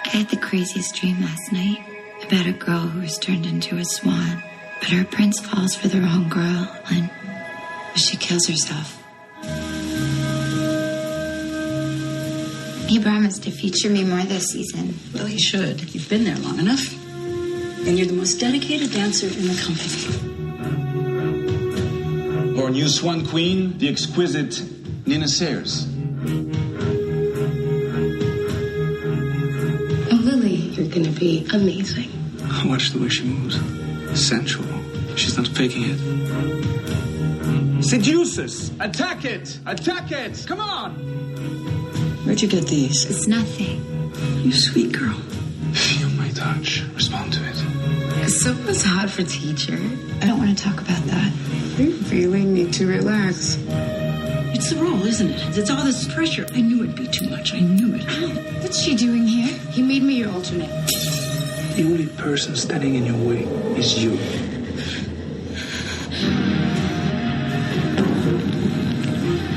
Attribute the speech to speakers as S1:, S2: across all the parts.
S1: I had the craziest dream last night about a girl who was turned into a swan, but her prince falls for the wrong girl and she kills herself. He promised to feature me more this season.
S2: Well, he should. You've been there long enough. And you're the most dedicated dancer in the company.
S3: Our new Swan Queen, the exquisite Nina Sayers.
S2: Oh, Lily, you're going to be amazing.
S4: Watch the way she moves. Sensual. She's not faking it.
S3: Seduce us! Attack it! Attack it! Come on!
S2: Where'd you get these?
S1: It's nothing.
S2: You sweet girl.
S4: Feel my touch. Respond to it.
S1: Someone's hot for teacher. I don't want to talk about that.
S2: You really need to relax. It's the role, isn't it? It's all this pressure. I knew it'd be too much. I knew it.
S1: What's she doing here?
S2: He made me your alternate.
S4: The only person standing in your way is you.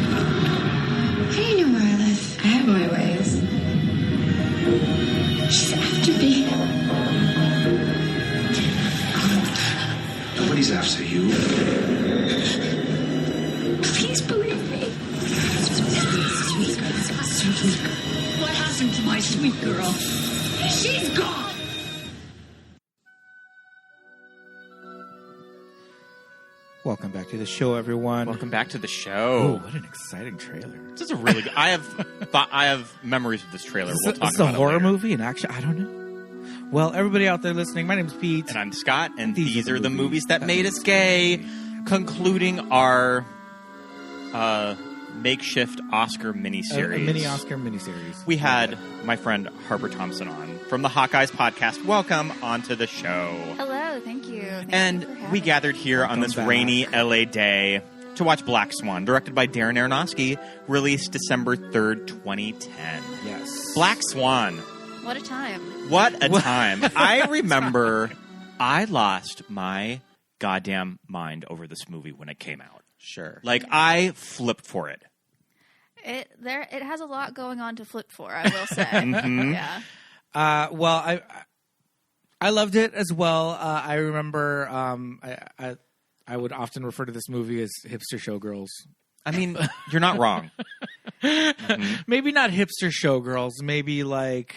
S1: How do you know where I live? I have my ways. She's after me.
S4: Nobody's after you.
S1: Please believe me. Sweet girl.
S2: What happened to my sweet girl?
S1: She's gone.
S5: Welcome back to the show, everyone.
S6: Welcome back to the
S5: Oh,
S6: show.
S5: what an exciting trailer!
S6: This is a really good. I have memories of this trailer. We'll talk
S5: This is a
S6: about it
S5: horror
S6: later.
S5: movie in action. I don't know. Well, everybody out there listening, my name is Pete.
S6: And I'm Scott, and these are the movies that made us gay. Concluding our makeshift Oscar miniseries.
S5: A mini Oscar miniseries.
S6: We had my friend Harper Thompson on from the Hawkeyes Podcast. Welcome onto the show.
S7: Hello, thank you. Thank
S6: And
S7: you for having
S6: we
S7: me.
S6: gathered here on this
S5: back.
S6: rainy LA day to watch Black Swan, directed by Darren Aronofsky, released December 3rd, 2010.
S5: Yes.
S6: Black Swan.
S7: What a time.
S6: What a time. I remember I lost my goddamn mind over this movie when it came out.
S5: Sure.
S6: Like, I flipped for it.
S7: It has a lot going on to flip for, I will say.
S6: Mhm.
S7: Yeah.
S5: Well, I loved it as well. I remember I would often refer to this movie as hipster showgirls.
S6: I mean, you're not wrong.
S5: Maybe not hipster showgirls. Maybe like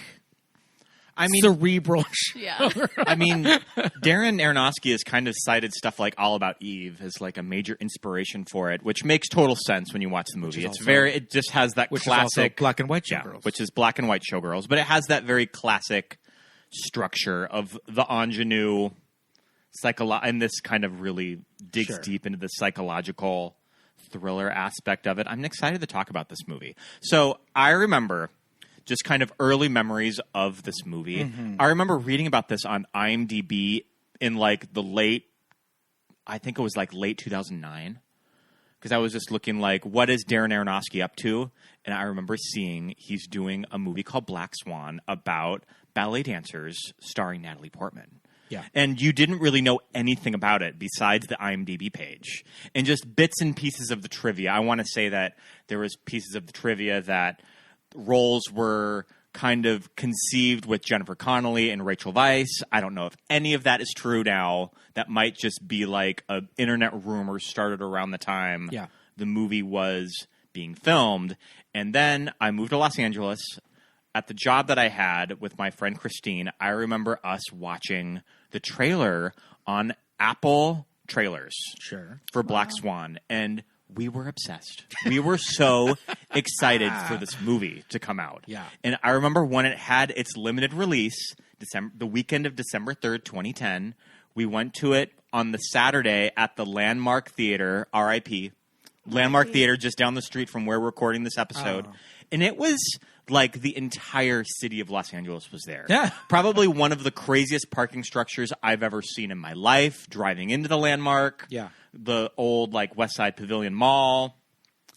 S6: I mean,
S5: cerebral.
S7: Yeah.
S6: I mean, Darren Aronofsky has kind of cited stuff like All About Eve as like a major inspiration for it, which makes total sense when you watch the movie. It's
S5: also-
S6: very, it just has that
S5: Which is also
S6: classic
S5: black and white
S6: yeah,
S5: showgirls.
S6: which is black and white showgirls, but it has that very classic structure of the ingenue and this kind of really digs
S5: Sure.
S6: deep into the psychological thriller aspect of it. I'm excited to talk about this movie. So I remember just kind of early memories of this movie.
S5: Mm-hmm.
S6: I remember reading about this on IMDb in like the late 2009. Because I was just looking like, what is Darren Aronofsky up to? And I remember seeing he's doing a movie called Black Swan about ballet dancers starring Natalie Portman.
S5: Yeah.
S6: And you didn't really know anything about it besides the IMDb page. And just bits and pieces of the trivia. I want to say that there was pieces of the trivia that roles were kind of conceived with Jennifer Connelly and Rachel Weisz. I don't know if any of that is true now. That might just be like an internet rumor started around the time the movie was being filmed. And then I moved to Los Angeles. At the job that I had with my friend Christine, I remember us watching the trailer on Apple Trailers for Black Swan. And we were obsessed. We were so excited for this movie to come out.
S5: Yeah.
S6: And I remember when it had its limited release, the weekend of December 3rd, 2010, we went to it on the Saturday at the Landmark Theater, RIP. Landmark Theater just down the street from where we're recording this episode. And it was like the entire city of Los Angeles was there.
S5: Yeah.
S6: Probably one of the craziest parking structures I've ever seen in my life, driving into the Landmark.
S5: Yeah.
S6: The old like West Side Pavilion Mall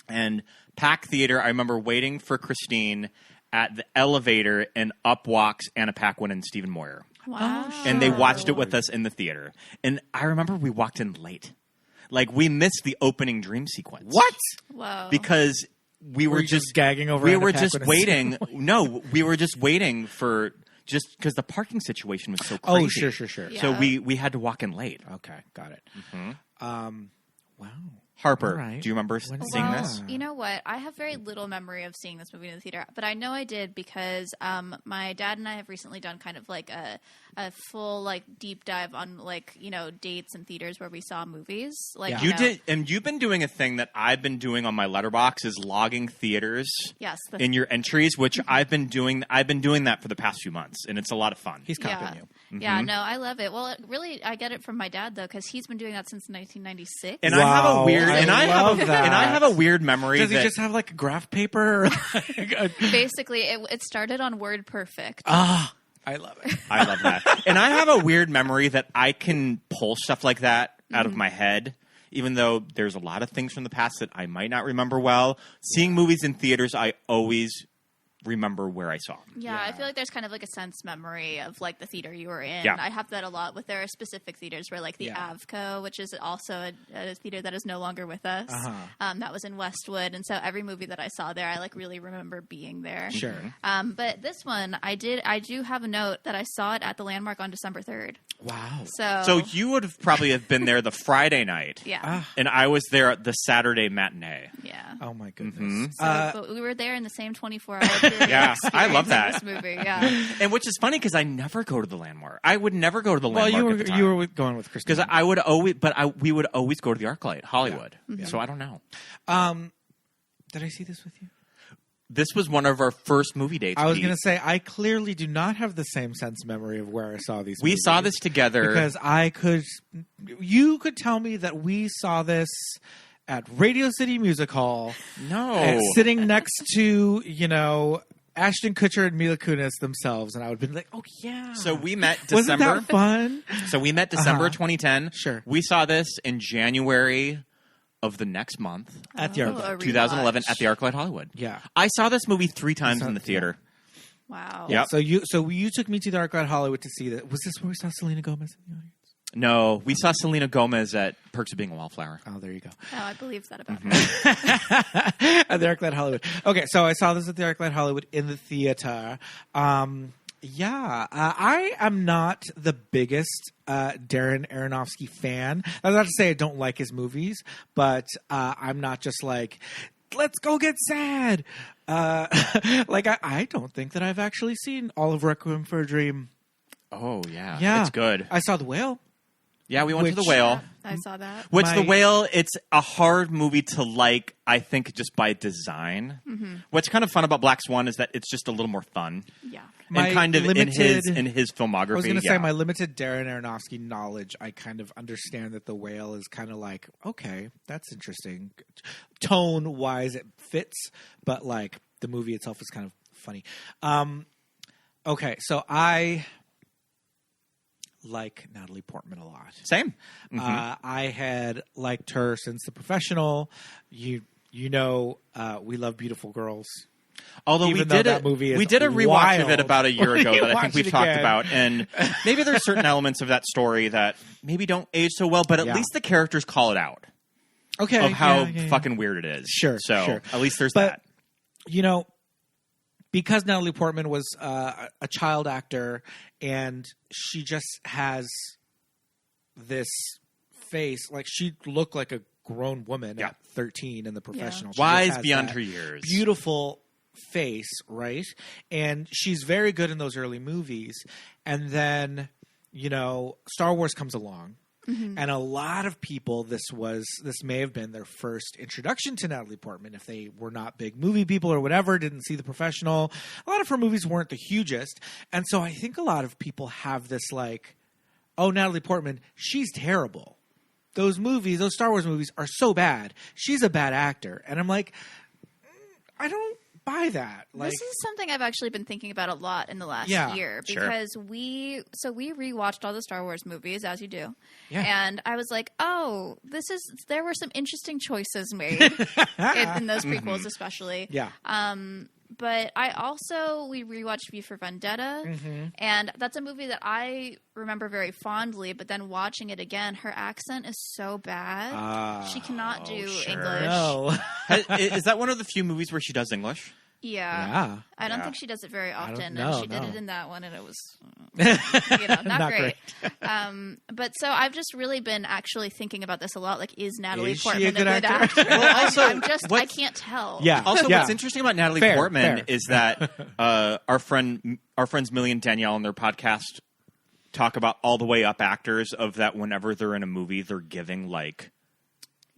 S6: and Pack Theater. I remember waiting for Christine at the elevator, and up walks Anna Paquin and Stephen Moyer.
S7: Wow.
S6: And they watched it with us in the theater. And I remember we walked in late. Like, we missed the opening dream sequence.
S5: What?
S7: Whoa.
S6: Because we were
S5: you just gagging over
S6: We
S5: Anna
S6: were
S5: Paquin
S6: just
S5: and
S6: waiting. No, we were just waiting for just because the parking situation was so crazy.
S5: Oh, sure.
S7: Yeah.
S6: So we had to walk in late.
S5: Okay, got it. Wow.
S6: Harper,
S5: All right.
S6: do you remember
S5: When did
S6: seeing
S7: Well,
S6: this?
S7: you know what? I have very little memory of seeing this movie in the theater, but I know I did because my dad and I have recently done kind of like a full like deep dive on like, you know, dates and theaters where we saw movies. Like
S5: Yeah.
S6: You
S7: know,
S6: did, and you've been doing a thing that I've been doing on my letterbox is logging theaters
S7: Yes.
S6: in your entries, which I've been doing that for the past few months, and it's a lot of fun.
S5: He's copying you.
S7: Yeah, no, I love it. Well, really, I get it from my dad though, because he's been doing that since 1996.
S6: And I have a
S5: Wow,
S6: weird,
S5: I
S6: and I
S5: love
S6: have,
S5: that.
S6: and I have a weird memory.
S5: Does he
S6: that,
S5: just have like a graph paper?
S7: Basically, it started on Word Perfect.
S5: I love it.
S6: I love that. And I have a weird memory that I can pull stuff like that out of my head, even though there's a lot of things from the past that I might not remember well. Seeing movies in theaters, I always remember where I saw them.
S7: Yeah, I feel like there's kind of like a sense memory of like the theater you were in.
S6: Yeah.
S7: I have that a lot with there are specific theaters where like the Avco, which is also a theater that is no longer with us. That was in Westwood, and so every movie that I saw there, I like really remember being there.
S5: Sure.
S7: But this one, I do have a note that I saw it at the Landmark on December 3rd.
S5: Wow.
S6: So you would have probably have been there the Friday night.
S7: Yeah.
S6: And I was there at the Saturday matinee.
S7: Yeah.
S5: Oh my goodness.
S7: But we were there in the same 24-hour period.
S6: Yeah, I love that.
S7: This movie, yeah.
S6: And which is funny because I never go to the Landmark. I would never go to the
S5: Well,
S6: Landmark at the time.
S5: you were going with Christine.
S6: Because I would always, we would always go to the ArcLight, Hollywood. So I don't know.
S5: Did I see this with you?
S6: This was one of our first movie dates.
S5: I was
S6: Pete.
S5: going to say I clearly do not have the same sense memory of where I saw these.
S6: We
S5: movies
S6: saw this together
S5: because you could tell me that we saw this at Radio City Music Hall.
S6: No,
S5: sitting next to Ashton Kutcher and Mila Kunis themselves, and I would have been like, "Oh yeah."
S6: So we met
S5: Wasn't
S6: December.
S5: that fun?
S6: So we met December 2010.
S5: Sure.
S6: We saw this in January of the next month,
S5: At the ArcLight.
S7: a
S6: 2011,
S7: rewatch.
S6: at the ArcLight Hollywood.
S5: Yeah.
S6: I saw this movie 3 times in the theater.
S7: Wow.
S6: Yep.
S5: So you took me to the ArcLight Hollywood to see that. Was this where we saw Selena Gomez in the audience?
S6: No, we saw Selena Gomez at Perks of Being a Wallflower.
S5: Oh, there you go.
S7: Oh, I believe that about her.
S5: At the ArcLight Hollywood. Okay, so I saw this at the ArcLight Hollywood in the theater. I am not the biggest Darren Aronofsky fan. That's not to say I don't like his movies, but I'm not just like, let's go get sad. I don't think that I've actually seen all of Requiem for a Dream.
S6: Oh, yeah.
S5: Yeah.
S6: It's good.
S5: I saw The Whale.
S6: Yeah, we went to The
S5: Which-
S6: Whale.
S7: I saw that.
S6: Which
S5: My-
S6: The Whale, it's a hard movie to like, I think, just by design. What's kind of fun about Black Swan is that it's just a little more fun.
S7: Yeah.
S5: My
S6: And kind of
S5: limited-
S6: in his filmography.
S5: I was going to
S6: yeah.
S5: say my limited Darren Aronofsky knowledge, I kind of understand that The Whale is kind of like, okay, that's interesting. Tone-wise, it fits, but like the movie itself is kind of funny. Okay, so I like Natalie Portman a lot.
S6: Same.
S5: I had liked her since The Professional. We love Beautiful Girls.
S6: Although
S5: Even
S6: we
S5: though
S6: did
S5: that movie is
S6: we did a rewatch of
S5: wild.
S6: it about a year ago that I
S5: Rewatch
S6: think we've
S5: it
S6: talked
S5: again.
S6: about, and maybe there's certain elements of that story that maybe don't age so well, but at
S5: Yeah.
S6: least the characters call it out
S5: Okay,
S6: of how
S5: yeah.
S6: fucking weird it is.
S5: Sure,
S6: so
S5: sure.
S6: at least there's
S5: But
S6: that.
S5: Because Natalie Portman was a child actor, and she just has this face, like she looked like a grown woman
S6: Yeah.
S5: at 13 in The Professional. She just
S6: Wise
S5: has
S6: beyond
S5: that
S6: her years.
S5: beautiful face, right? And she's very good in those early movies. And then, Star Wars comes along. And a lot of people, this may have been their first introduction to Natalie Portman. If they were not big movie people or whatever, didn't see The Professional, a lot of her movies weren't the hugest. And so I think a lot of people have this like, oh, Natalie Portman, she's terrible. Those Star Wars movies are so bad. She's a bad actor. And I'm like, I don't buy that. Like,
S7: This is something I've actually been thinking about a lot in the last year
S6: Sure.
S7: because we rewatched all the Star Wars movies as you do,
S5: Yeah.
S7: and I was like, oh, there were some interesting choices made in those prequels, especially.
S5: yeah.
S7: But we rewatched V for Vendetta, and that's a movie that I remember very fondly. But then watching it again, her accent is so bad; she cannot do English.
S5: No.
S6: Is that one of the few movies where she does English?
S7: Yeah. I don't think she does it very often.
S5: No,
S7: and she did
S5: no.
S7: it in that one, and it was not great. But so I've just really been actually thinking about this a lot. Like, is Natalie Portman
S5: a good actor?
S6: Well, also,
S7: I can't tell.
S5: Yeah.
S6: Also, what's interesting about Natalie Portman is that our friends Millie and Danielle on their podcast talk about all the way up actors of that whenever they're in a movie, they're giving like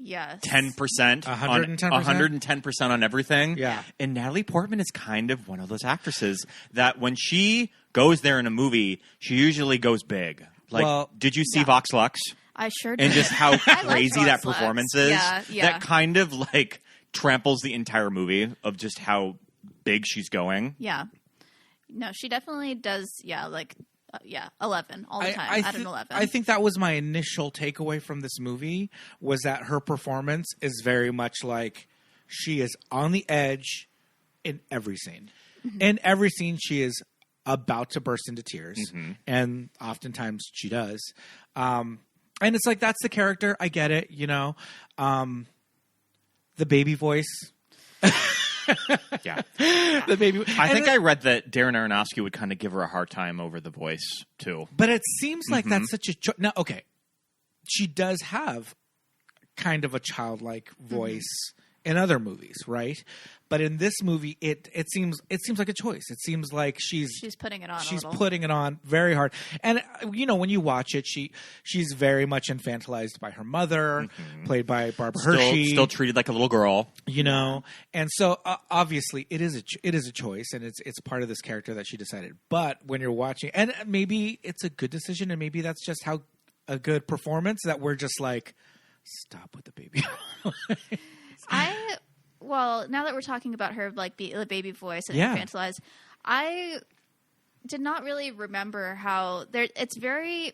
S6: 10%, 110% on everything.
S5: Yeah.
S6: And Natalie Portman is kind of one of those actresses that when she goes there in a movie, she usually goes big. Like, did you see Vox Lux?
S7: I sure did.
S6: And just how crazy that
S7: Vox
S6: performance
S7: Lux.
S6: is.
S7: Yeah.
S6: That kind of like tramples the entire movie of just how big she's going.
S7: Yeah. No, she definitely does. 11 all the time. At an 11.
S5: I think that was my initial takeaway from this movie, was that her performance is very much like she is on the edge in every scene. Mm-hmm. In every scene, she is about to burst into tears, and oftentimes she does. And it's like, that's the character. I get it, the baby voice.
S6: Yeah.
S5: The baby.
S6: I think I read that Darren Aronofsky would kind of give her a hard time over the voice, too.
S5: But it seems like that's such a... Now, okay, she does have kind of a childlike voice in other movies, right? But in this movie, it seems like a choice. It seems like she's
S7: putting it on.
S5: She's putting it on very hard, and when you watch it, she's very much infantilized by her mother, played by Barbara Hershey,
S6: still treated like a little girl,
S5: And so obviously, it is a choice, and it's part of this character that she decided. But when you're watching, and maybe it's a good decision, and maybe that's just how a good performance that we're just like, stop with the baby.
S7: Well, now that we're talking about her, like, the baby voice and infantilized, I did not really remember how it's very...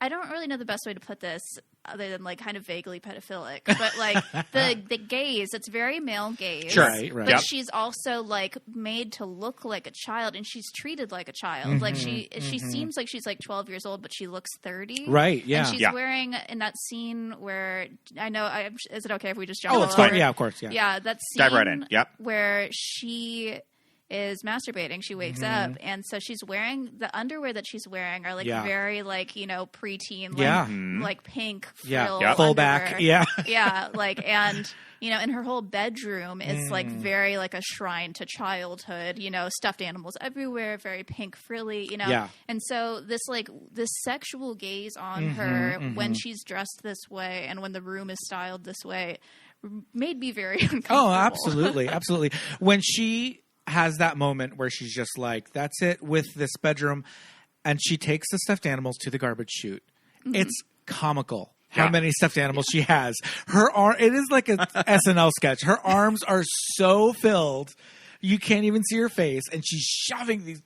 S7: I don't really know the best way to put this other than, like, kind of vaguely pedophilic. But, like, the gaze, it's very male gaze.
S6: Sure.
S5: Right.
S7: But she's also, like, made to look like a child, and she's treated like a child. Like, she seems like she's, like, 12 years old, but she looks 30.
S5: Right, yeah.
S7: And she's wearing, in that scene where, is it okay if we just jump
S5: Oh,
S7: over?
S5: it's fine. Yeah, of course, yeah.
S7: Yeah, that scene
S6: dive right in. Yep.
S7: where she is masturbating. She wakes up, and so she's wearing the underwear that she's wearing are like very like preteen, like pink frill
S5: full
S7: underwear.
S5: back,
S7: and and her whole bedroom is like very like a shrine to childhood. Stuffed animals everywhere, very pink frilly. And so this sexual gaze on her when she's dressed this way and when the room is styled this way made me very uncomfortable.
S5: Oh, absolutely, absolutely. When she has that moment where she's just like, that's it with this bedroom, and she takes the stuffed animals to the garbage chute. It's comical how many stuffed animals she has. Her arm, it is like a SNL sketch. Her arms are so filled you can't even see her face, and she's shoving these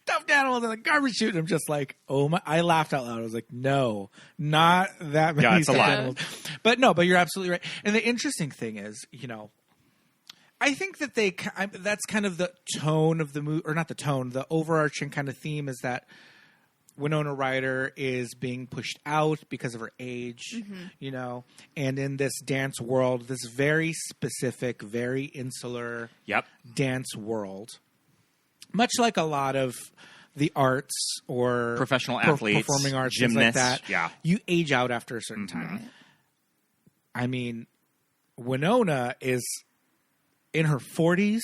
S5: stuffed animals in the garbage chute. And I'm just like, oh my! I laughed out loud. I was like, no, not that many stuffed animals. But you're absolutely right. And the interesting thing is, I think that that's kind of the tone of the movie, or not the tone, the overarching kind of theme is that Winona Ryder is being pushed out because of her age, and in this dance world, this very specific, very insular dance world, much like a lot of the arts or
S6: professional athletes,
S5: performing arts,
S6: gymnasts,
S5: things like that, you age out after a certain time. I mean, Winona is in her 40s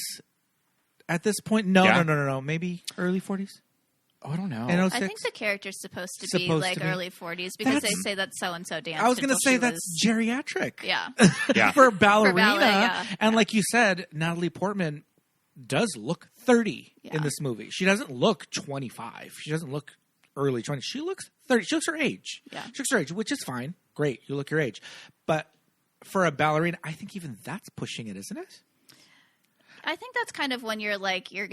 S5: at this point. No. Maybe early 40s.
S6: Oh, I don't know.
S7: I think the character's supposed to be early 40s because they say that so-and-so danced.
S5: I was going to say that's geriatric.
S7: Yeah.
S5: For ballerina.
S7: For ballet,
S5: And like you said, Natalie Portman does look 30 in this movie. She doesn't look 25. She doesn't look early 20s. She looks 30. She looks her age.
S7: Yeah.
S5: She looks her age, which is fine. Great. You look your age. But for a ballerina, I think even that's pushing it, isn't it?
S7: I think that's kind of when you're like you're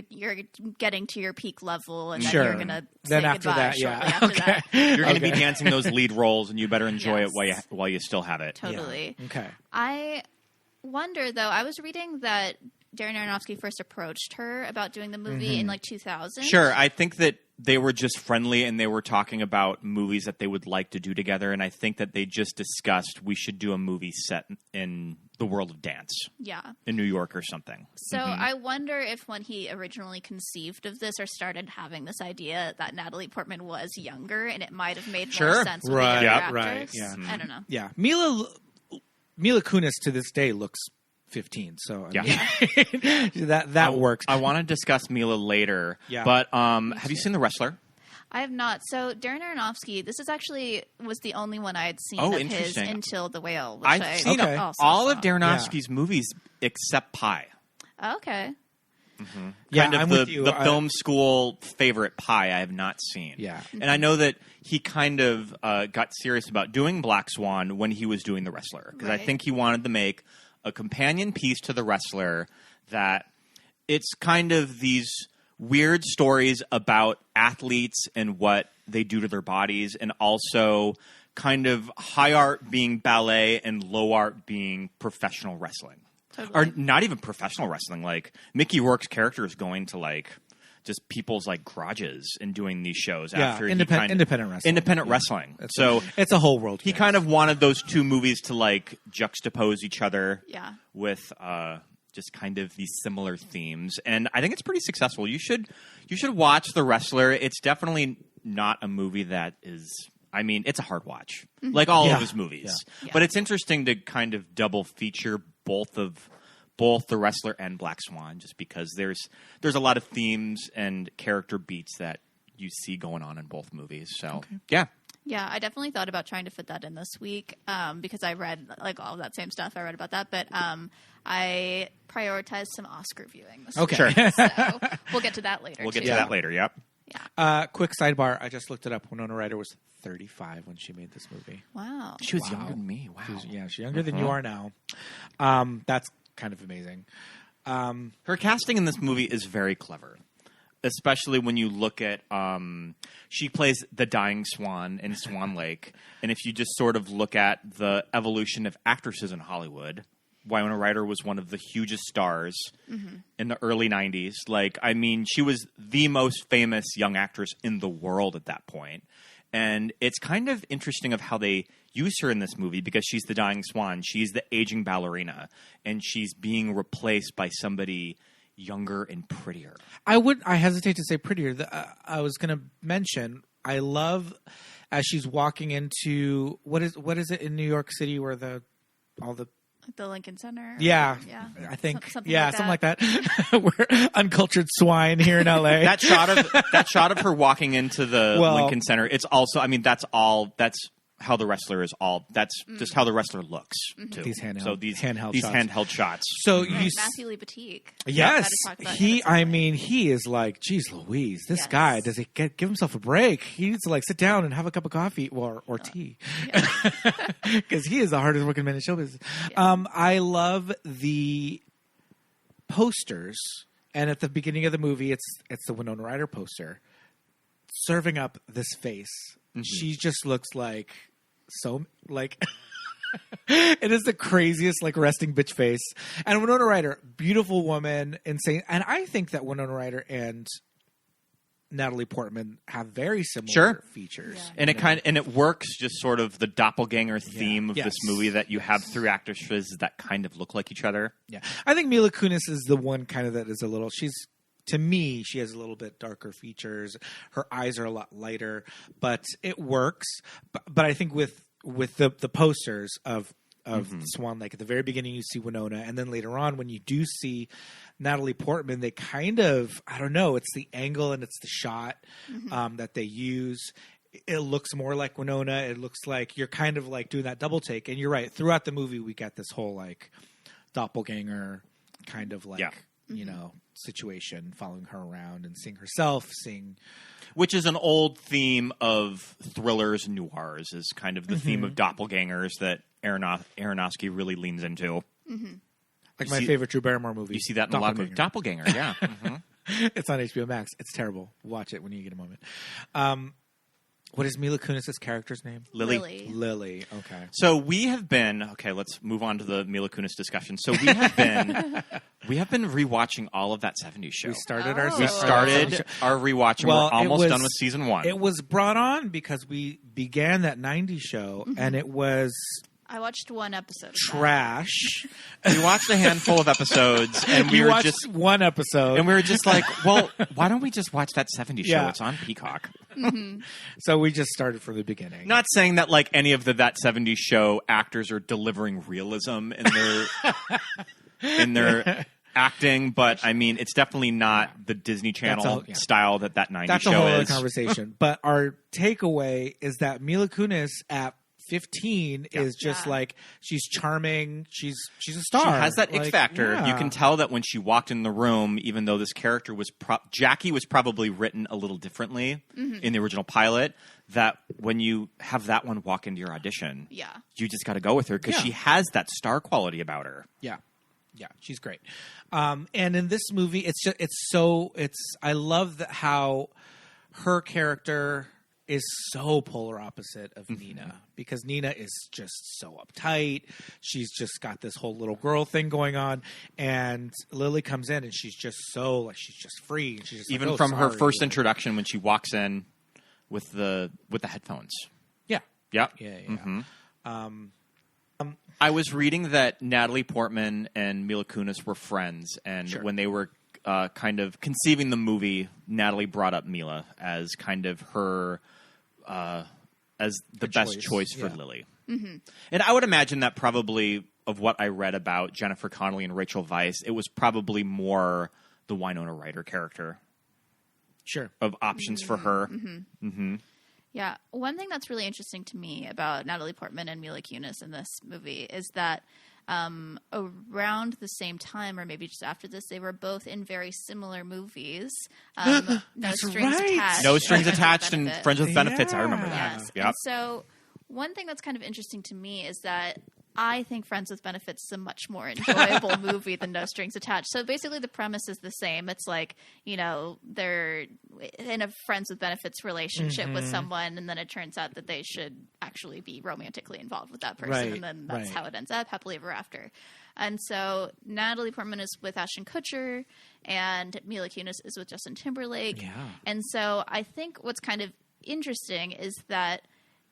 S7: getting to your peak level, and then you're gonna say goodbye shortly after that.
S6: You're gonna be dancing those lead roles, and you better enjoy it while you still have it.
S7: Totally.
S5: Yeah. Okay.
S7: I wonder though. I was reading that Darren Aronofsky first approached her about doing the movie in like 2000.
S6: Sure, I think that they were just friendly, and they were talking about movies that they would like to do together. And I think that they just discussed we should do a movie set in the world of dance.
S7: Yeah.
S6: In New York or something.
S7: So I wonder if when he originally conceived of this or started having this idea that Natalie Portman was younger, and it might have made more sense with the
S5: Right.
S7: younger
S5: Yeah,
S7: actress.
S5: right, yeah.
S7: I don't know.
S5: Yeah. Mila Kunis to this day looks 15, so I mean, that works.
S6: I want to discuss Mila later,
S5: Yeah.
S6: but have you seen The Wrestler?
S7: I have not. So Darren Aronofsky, this is actually was the only one I had seen
S6: Oh,
S7: of his
S6: interesting.
S7: until The Whale, which
S6: I've seen
S5: Okay.
S7: also
S6: all
S7: saw.
S6: of Darren Aronofsky's movies except Pi.
S7: Okay.
S5: Yeah,
S6: Kind of
S5: I'm
S6: the,
S5: with you.
S6: the film school favorite Pi I have not seen.
S5: Yeah.
S6: And I know that he kind of got serious about doing Black Swan when he was doing The Wrestler. Because I
S7: Right.
S6: think he wanted to make a companion piece to The Wrestler that it's kind of these weird stories about athletes and what they do to their bodies, and also kind of high art being ballet and low art being professional wrestling.
S7: Totally.
S6: Or not even professional wrestling. Like Mickey Rourke's character is going to like just people's like garages and doing these shows after
S5: independent wrestling.
S6: Independent wrestling. So
S5: It's a whole world.
S6: he kind of wanted those two movies to like juxtapose each other
S7: Yeah.
S6: with just kind of these similar themes, and I think it's pretty successful. You should watch The Wrestler. It's definitely not a movie that is. I mean, it's a hard watch, like all of his movies.
S7: Yeah.
S6: But it's interesting to kind of double feature both The Wrestler and Black Swan, just because there's a lot of themes and character beats that you see going on in both movies. So yeah.
S7: Yeah, I definitely thought about trying to fit that in this week because I read like all of that same stuff. I read about that, but I prioritized some Oscar viewing this week.
S6: Sure.
S7: So we'll get to that later.
S6: We'll get
S7: too.
S6: to that later. Yep.
S7: Yeah.
S5: Quick sidebar. I just looked it up. Winona Ryder was 35 when she made this movie.
S7: Wow.
S6: She was younger than me. Wow.
S5: She's younger than you are now. That's kind of amazing.
S6: Her casting in this movie is very clever, especially when you look at she plays the dying swan in Swan Lake, and if you just sort of look at the evolution of actresses in Hollywood, Winona Ryder was one of the hugest stars in the early 90s. Like, I mean, she was the most famous young actress in the world at that point. And it's kind of interesting of how they use her in this movie because she's the dying swan. She's the aging ballerina, and she's being replaced by somebody younger and prettier.
S5: I hesitate to say prettier. I was going to mention, I love as she's walking into what is it in New York City where all the
S7: The Lincoln Center.
S5: yeah,
S7: Yeah.
S5: I think
S7: Something
S5: something
S7: like
S5: like that. We're uncultured swine here in LA.
S6: That shot of her walking into the Lincoln Center. It's also, I mean, that's how The Wrestler is all. That's just how The Wrestler looks too.
S5: These handheld-
S6: so these
S5: handheld shots.
S6: handheld shots.
S5: So
S7: Right.
S5: you
S7: Matthew Lee Batique.
S5: yes,
S7: Gotta talk about him
S5: he.
S7: at some
S5: I
S7: point.
S5: mean, he is like, geez, Louise. This
S7: Yes.
S5: guy does he give himself a break? He needs to like sit down and have a cup of coffee or tea, because he is the hardest working man in show business. I love the posters, and at the beginning of the movie, it's the Winona Ryder poster serving up this face. She just looks like so like. It is the craziest, like, resting bitch face. And Winona Ryder, beautiful woman, insane. And I think that Winona Ryder and Natalie Portman have very similar features.
S6: And it works, just sort of the doppelganger theme of
S5: Yes.
S6: this movie that you have through actresses that kind of look like each other.
S5: Yeah. I think Mila Kunis is the one kind of that is a little, to me, she has a little bit darker features. Her eyes are a lot lighter, but it works. But I think with the posters of Swan Lake, at the very beginning you see Winona, and then later on when you do see Natalie Portman, they kind of, I don't know, it's the angle and it's the shot that they use. It looks more like Winona. It looks like you're kind of like doing that double take. And you're right, throughout the movie we get this whole like doppelganger kind of like you know, situation, following her around and seeing herself,
S6: Which is an old theme of thrillers and noirs, is kind of the theme of doppelgangers that Aronofsky really leans into.
S5: like my favorite Drew Barrymore movie.
S6: You see that in a lot of movies. Doppelganger, yeah.
S5: It's on HBO Max. It's terrible. Watch it when you get a moment. What is Mila Kunis' character's name?
S6: Lily.
S5: Lily. Okay.
S6: So we have been let's move on to the Mila Kunis discussion. So we have been rewatching all of that 70s show.
S5: We started our
S6: We started our rewatch, and we're almost done with season 1.
S5: It was brought on because we began that 90s show, and it was
S7: I watched one episode. Of
S5: Trash.
S6: We watched a handful of episodes, and we
S5: You
S6: were
S5: watched
S6: just
S5: one episode.
S6: and we were just like, well, why don't we just watch that 70s show?
S5: Yeah.
S6: It's on Peacock.
S5: So we just started from the beginning.
S6: Not saying that like any of that 70s show actors are delivering realism in their acting, but I mean, it's definitely not the Disney Channel style that 90s
S5: That's
S6: show
S5: a whole other
S6: is.
S5: Conversation. But our takeaway is that Mila Kunis at 15 is just like, she's charming. She's a star.
S6: She has that
S5: like,
S6: ick factor.
S5: yeah.
S6: You can tell that when she walked in the room, even though this character was Jackie was probably written a little differently in the original pilot, that when you have that one walk into your audition, you just got to go with her because she has that star quality about her.
S5: Yeah. Yeah, she's great. And in this movie, I love how her character is so polar opposite of Nina, because Nina is just so uptight. She's just got this whole little girl thing going on, and Lily comes in and she's just so like, she's just free. And she's just
S6: Even
S5: like,
S6: from her first introduction when she walks in with the headphones.
S5: Yeah.
S6: Yep.
S5: Yeah.
S6: I was reading that Natalie Portman and Mila Kunis were friends, and when they were kind of conceiving the movie, Natalie brought up Mila as kind of her as the best choice for Lily. And I would imagine that probably, of what I read about Jennifer Connelly and Rachel Weisz, it was probably more the Winona Ryder character.
S5: Sure.
S6: Of options for her.
S7: Yeah. One thing that's really interesting to me about Natalie Portman and Mila Kunis in this movie is that around the same time, or maybe just after this, they were both in very similar movies. No Strings Attached.
S6: No Strings Attached and Friends with Benefits. I remember that.
S7: Yes.
S6: Yep.
S7: And so one thing that's kind of interesting to me is that I think Friends with Benefits is a much more enjoyable movie than No Strings Attached. So basically the premise is the same. It's like, you know, they're in a Friends with Benefits relationship with someone, and then it turns out that they should actually be romantically involved with that person, and then that's how it ends up, happily ever after. And so Natalie Portman is with Ashton Kutcher, and Mila Kunis is with Justin Timberlake.
S5: Yeah.
S7: And so I think what's kind of interesting is that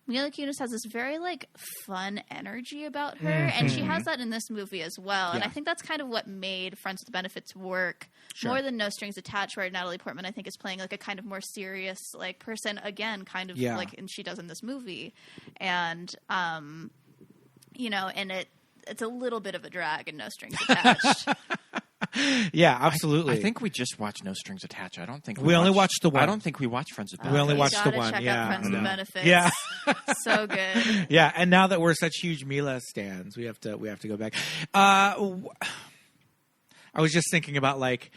S7: Mila Kunis has this very, like, fun energy about her, and she has that in this movie as well. And I think that's kind of what made Friends with Benefits work more than No Strings Attached, where Natalie Portman, I think, is playing, like, a kind of more serious, like, person, again, kind of like, and she does in this movie. And, you know, and it's a little bit of a drag in No Strings Attached.
S5: Yeah, absolutely.
S6: I think we just watched No Strings Attached. I don't think
S5: we only watched the one.
S6: I don't think we watched Friends with Benefits.
S5: We only watched the
S7: gotta
S5: one.
S7: Check out Friends with Benefits.
S5: Yeah.
S7: So good.
S5: Yeah, and now that we're such huge Mila stans, we have to go back. I was just thinking about like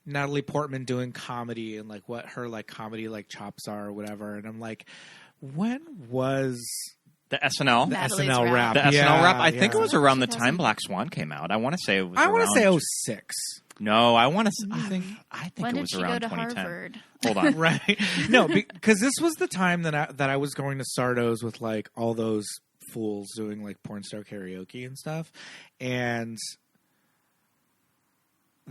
S5: Natalie Portman doing comedy and like what her like comedy like chops are or whatever, and I'm like, when was
S6: the SNL?
S5: The
S7: Natalie's
S5: SNL rap.
S6: The SNL rap. I think
S5: yeah.
S6: it was around the time Black Swan came out. I want to say it was.
S5: I want to say
S6: around-
S5: 06.
S6: No, I want to. I think
S7: When
S6: it
S7: did
S6: was
S7: she
S6: around
S7: go to
S6: 2010.
S7: Harvard?
S6: Hold on.
S5: Right? No, because this was the time that I was going to Sardo's with like all those fools doing like porn star karaoke and stuff, and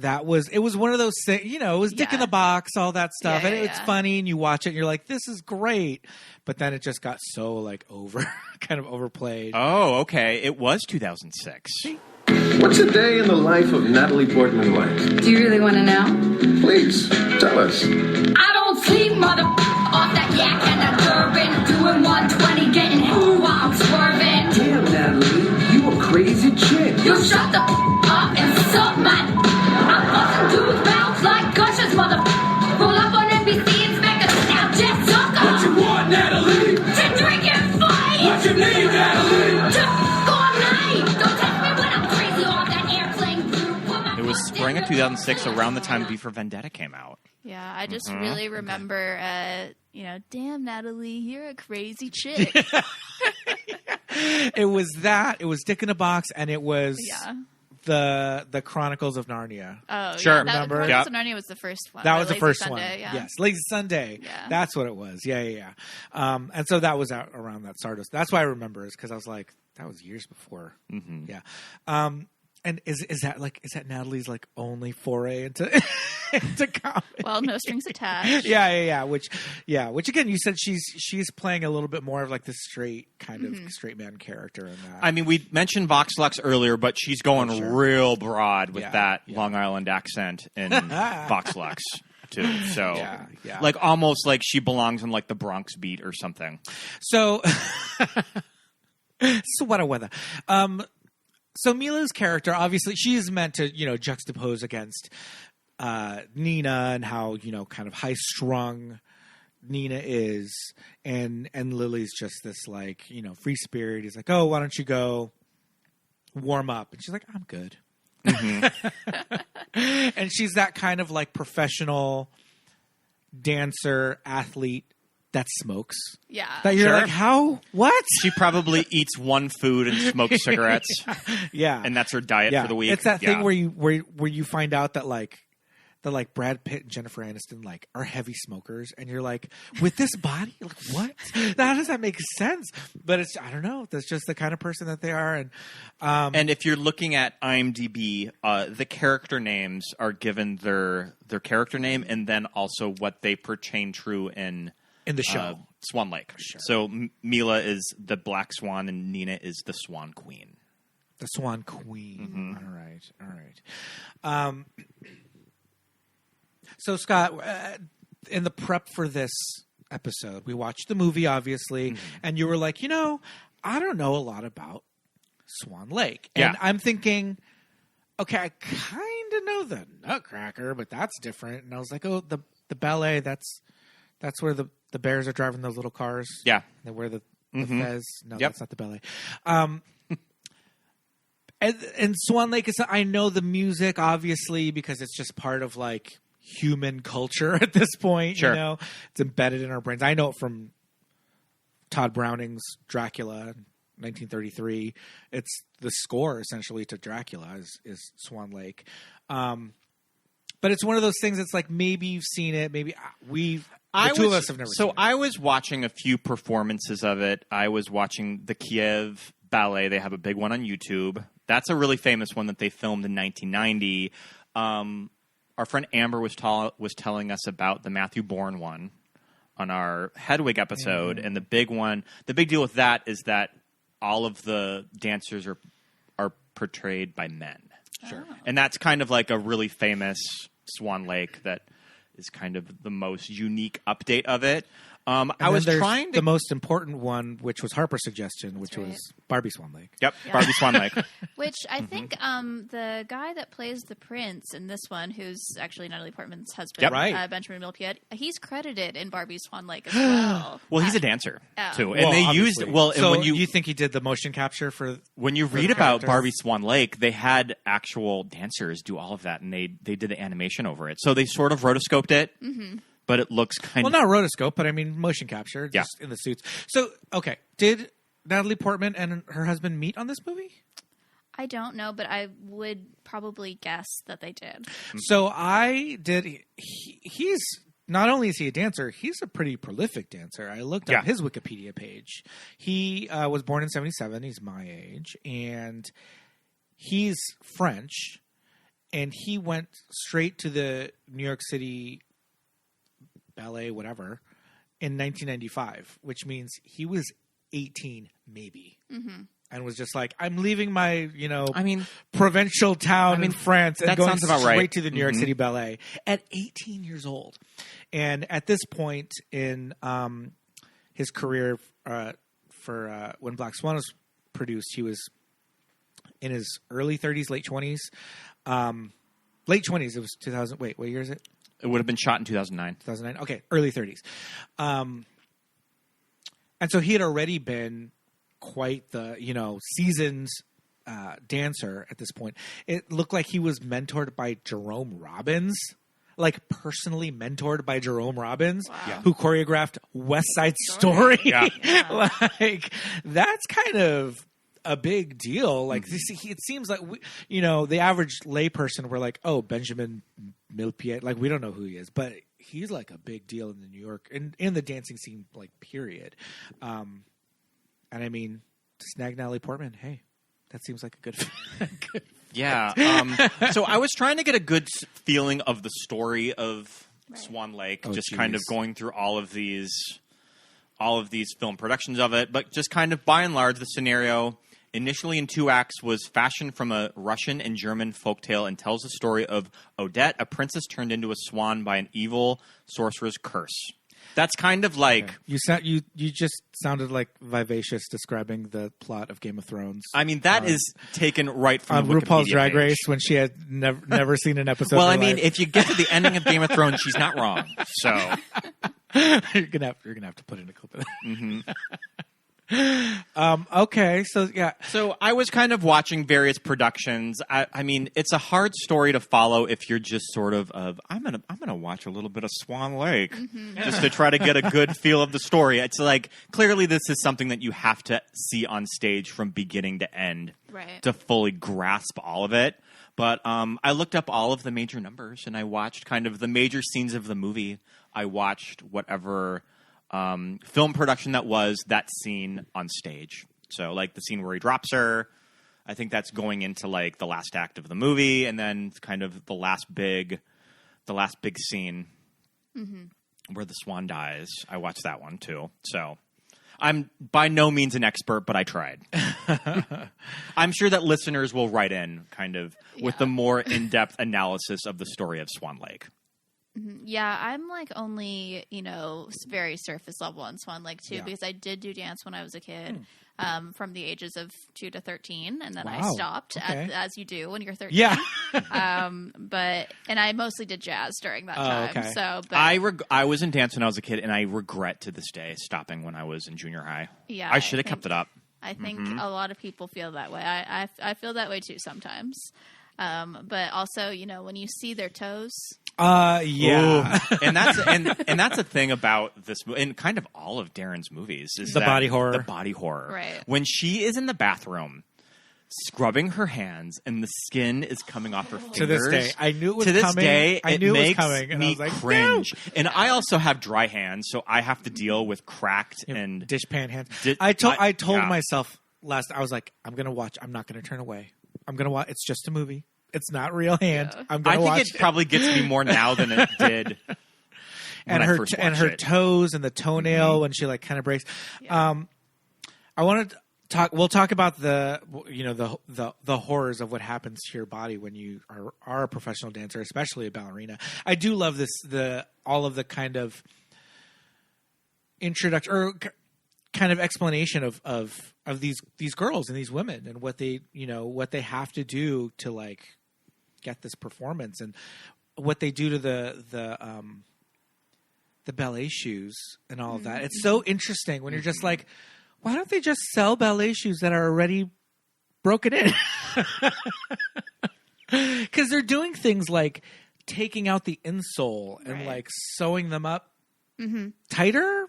S5: it was one of those things, you know, it was Dick in the Box, all that stuff, and it's funny, and you watch it and you're like, this is great, but then it just got so like kind of overplayed.
S6: Oh, okay. It was 2006.
S8: What's a day in the life of Natalie Portman like?
S2: Do you really want to know?
S8: Please, tell us.
S9: I don't sleep, mother off that yak and that bourbon, doing 120, getting hoo while I'm swerving.
S8: Damn, Natalie, you a crazy chick.
S9: You shut the up and suck my. I'm busting dudes mouths like gushers, mother. Roll up on NBC, inspect a Snapchat sucker.
S8: What you want, Natalie?
S9: To drink and fight.
S8: What you need, Natalie?
S9: To go all night. Don't test me when I'm crazy off that airplane. Put my
S6: It was
S9: foot
S6: spring
S9: in
S6: of
S9: the
S6: 2006,
S9: room.
S6: around the time V for Vendetta came out.
S7: Yeah, I just really remember, you know, damn, Natalie, you're a crazy chick.
S5: It was that. It was Dick in a Box, and it was the Chronicles of Narnia.
S7: Oh,
S6: Sure.
S7: Yeah,
S5: Remember?
S7: Chronicles of Narnia was the first one.
S5: That
S7: or
S5: was the
S7: Lazy
S5: first
S7: Sunday,
S5: one.
S7: Yeah.
S5: Yes, Lazy Sunday.
S7: Yeah.
S5: That's what it was. Yeah. And so that was out around that Sardos. That's why I remember, is because I was like, that was years before.
S6: Mm-hmm.
S5: Yeah. And is that Natalie's like only foray into comedy?
S7: Well, no strings attached.
S5: Yeah. Which again, you said she's playing a little bit more of like the straight kind of straight man character in that.
S6: I mean, we mentioned Vox Lux earlier, but she's going real broad with that Long Island accent in Vox Lux too. So like almost like she belongs in like the Bronx beat or something.
S5: So sweater weather. So Mila's character, obviously, she's meant to, juxtapose against Nina and how, kind of high-strung Nina is. And Lily's just this, like, free spirit. He's like, oh, why don't you go warm up? And she's like, I'm good. Mm-hmm. And she's that kind of, like, professional dancer, athlete that smokes.
S7: Yeah.
S5: That you're like, how? What?
S6: She probably eats one food and smokes cigarettes.
S5: Yeah.
S6: And that's her diet for the week.
S5: It's that thing where you find out that like Brad Pitt and Jennifer Aniston like are heavy smokers, and you're like, with this body, like what? How does that make sense? But it's, I don't know. That's just the kind of person that they are. And
S6: if you're looking at IMDb, the character names are given their character name and then also what they pertain true in
S5: the show,
S6: Swan Lake. Sure. So Mila is the Black Swan, and Nina is the Swan Queen.
S5: The Swan Queen. Mm-hmm. All right. So Scott, in the prep for this episode, we watched the movie, obviously, and you were like, I don't know a lot about Swan Lake, and I'm thinking, okay, I kind of know the Nutcracker, but that's different. And I was like, oh, the ballet, that's where the bears are driving those little cars.
S6: Yeah.
S5: They wear the fez. No, that's not the ballet. And Swan Lake is, I know the music, obviously, because it's just part of, like, human culture at this point.
S6: Sure.
S5: It's embedded in our brains. I know it from Todd Browning's Dracula, 1933. It's the score, essentially, to Dracula is Swan Lake. But it's one of those things that's like, maybe you've seen it, maybe the two of us have never seen it.
S6: So I was watching a few performances of it. I was watching the Kiev Ballet. They have a big one on YouTube. That's a really famous one that they filmed in 1990. Our friend Amber was telling us about the Matthew Bourne one on our Hedwig episode. And the big deal with that is that all of the dancers are portrayed by men.
S5: Sure.
S6: And that's kind of like a really famous Swan Lake that is kind of the most unique update of it. I was trying to...
S5: the most important one, which was Harper's suggestion, which was Barbie Swan Lake.
S6: Yep, yeah. Barbie Swan Lake.
S7: Which I think the guy that plays the prince in this one, who's actually Natalie Portman's husband, Benjamin Millepied, he's credited in Barbie Swan Lake as well.
S6: Well, he's a dancer, too.
S5: And
S6: they used...
S5: So when you think he did the motion capture for...
S6: When you read about Barbie Swan Lake, they had actual dancers do all of that, and they did the animation over it. So they sort of rotoscoped it. Mm-hmm. But it looks kind of...
S5: Well, not rotoscope, but I mean motion capture, just in the suits. So, okay, did Natalie Portman and her husband meet on this movie?
S7: I don't know, but I would probably guess that they did.
S5: So I did... He's... Not only is he a dancer, he's a pretty prolific dancer. I looked up his Wikipedia page. He was born in 1977. He's my age. And he's French. And he went straight to the New York City... ballet, whatever, in 1995, which means he was 18, maybe, and was just like, I'm leaving my, provincial town in France and going straight to the New York City Ballet at 18 years old. And at this point in his career, for when Black Swan was produced, he was in his early 30s, late 20s. Late 20s, it was 2000. Wait, what year is it?
S6: It would have been shot in 2009.
S5: 2009? Okay, early 30s. And so he had already been quite the, seasoned dancer at this point. It looked like he was mentored by Jerome Robbins, like personally mentored by Jerome Robbins, who choreographed West Side Story. Yeah. Like, that's kind of a big deal. Like, it seems like, the average layperson, we're like, oh, Benjamin Millepied, like, we don't know who he is, but he's like a big deal in the New York in the dancing scene, like, period. And I mean, to snag Natalie Portman, hey, that seems like a good
S6: Yeah. So I was trying to get a good feeling of the story of Swan Lake, kind of going through all of these film productions of it, but just kind of by and large, the scenario initially in 2 acts was fashioned from a Russian and German folktale and tells the story of Odette, a princess turned into a swan by an evil sorcerer's curse. That's kind of like
S5: you just sounded like Vivacious describing the plot of Game of Thrones.
S6: I mean, that is taken right from the
S5: RuPaul's
S6: Wikipedia
S5: Drag
S6: page.
S5: Race when she had never seen an episode.
S6: Well,
S5: of
S6: I
S5: her
S6: mean,
S5: life.
S6: if you get to the ending of Game of Thrones, she's not wrong. So
S5: you're gonna have to put in a clip of that.
S6: Mm-hmm.
S5: Okay, so yeah.
S6: So I was kind of watching various productions. I mean, it's a hard story to follow if you're just sort of I'm gonna watch a little bit of Swan Lake just to try to get a good feel of the story. It's like clearly this is something that you have to see on stage from beginning to end to fully grasp all of it. But I looked up all of the major numbers and I watched kind of the major scenes of the movie. I watched whatever film production that scene on stage. So like the scene where he drops her, I think that's going into like the last act of the movie, and then kind of the last big scene where the swan dies. I watched that one too. So I'm by no means an expert, but I tried. I'm sure that listeners will write in kind of with the more in-depth analysis of the story of Swan Lake.
S7: Yeah, I'm like only, very surface level on Swan Lake too, because I did do dance when I was a kid, from the ages of 2 to 13, and then I stopped, as you do when you're 13.
S5: Yeah.
S7: And I mostly did jazz during that time.
S5: Okay.
S7: So, but
S6: I was in dance when I was a kid, and I regret to this day stopping when I was in junior high.
S7: Yeah,
S6: I should have kept it up.
S7: I think a lot of people feel that way. I feel that way too sometimes. But also, when you see their toes.
S5: Yeah.
S6: Ooh. and that's a thing about this movie, and kind of all of Darren's movies is
S5: the body horror.
S6: The body horror.
S7: Right.
S6: When she is in the bathroom scrubbing her hands and the skin is coming off her fingers.
S5: To this day, I knew it was
S6: coming.
S5: coming.
S6: To this day,
S5: I knew
S6: it
S5: it was
S6: makes
S5: coming, and
S6: me
S5: I was like,
S6: cringe.
S5: No.
S6: And I also have dry hands, so I have to deal with cracked and
S5: dishpan hands. I told myself I was like, I'm gonna watch. I'm not gonna turn away. I'm gonna watch. It's just a movie. It's not real hand.
S7: Yeah.
S5: I'm gonna watch.
S6: I think it probably gets me more now than it did.
S5: And her toes and the toenail when she like kind of breaks.
S7: Yeah.
S5: I want to talk. We'll talk about the horrors of what happens to your body when you are a professional dancer, especially a ballerina. I do love all of the kind of introduction or kind of explanation of these girls and these women and what they have to do to like get this performance and what they do to the ballet shoes and all of that. It's so interesting when you're just like, why don't they just sell ballet shoes that are already broken in? Because they're doing things like taking out the insole and like sewing them up tighter.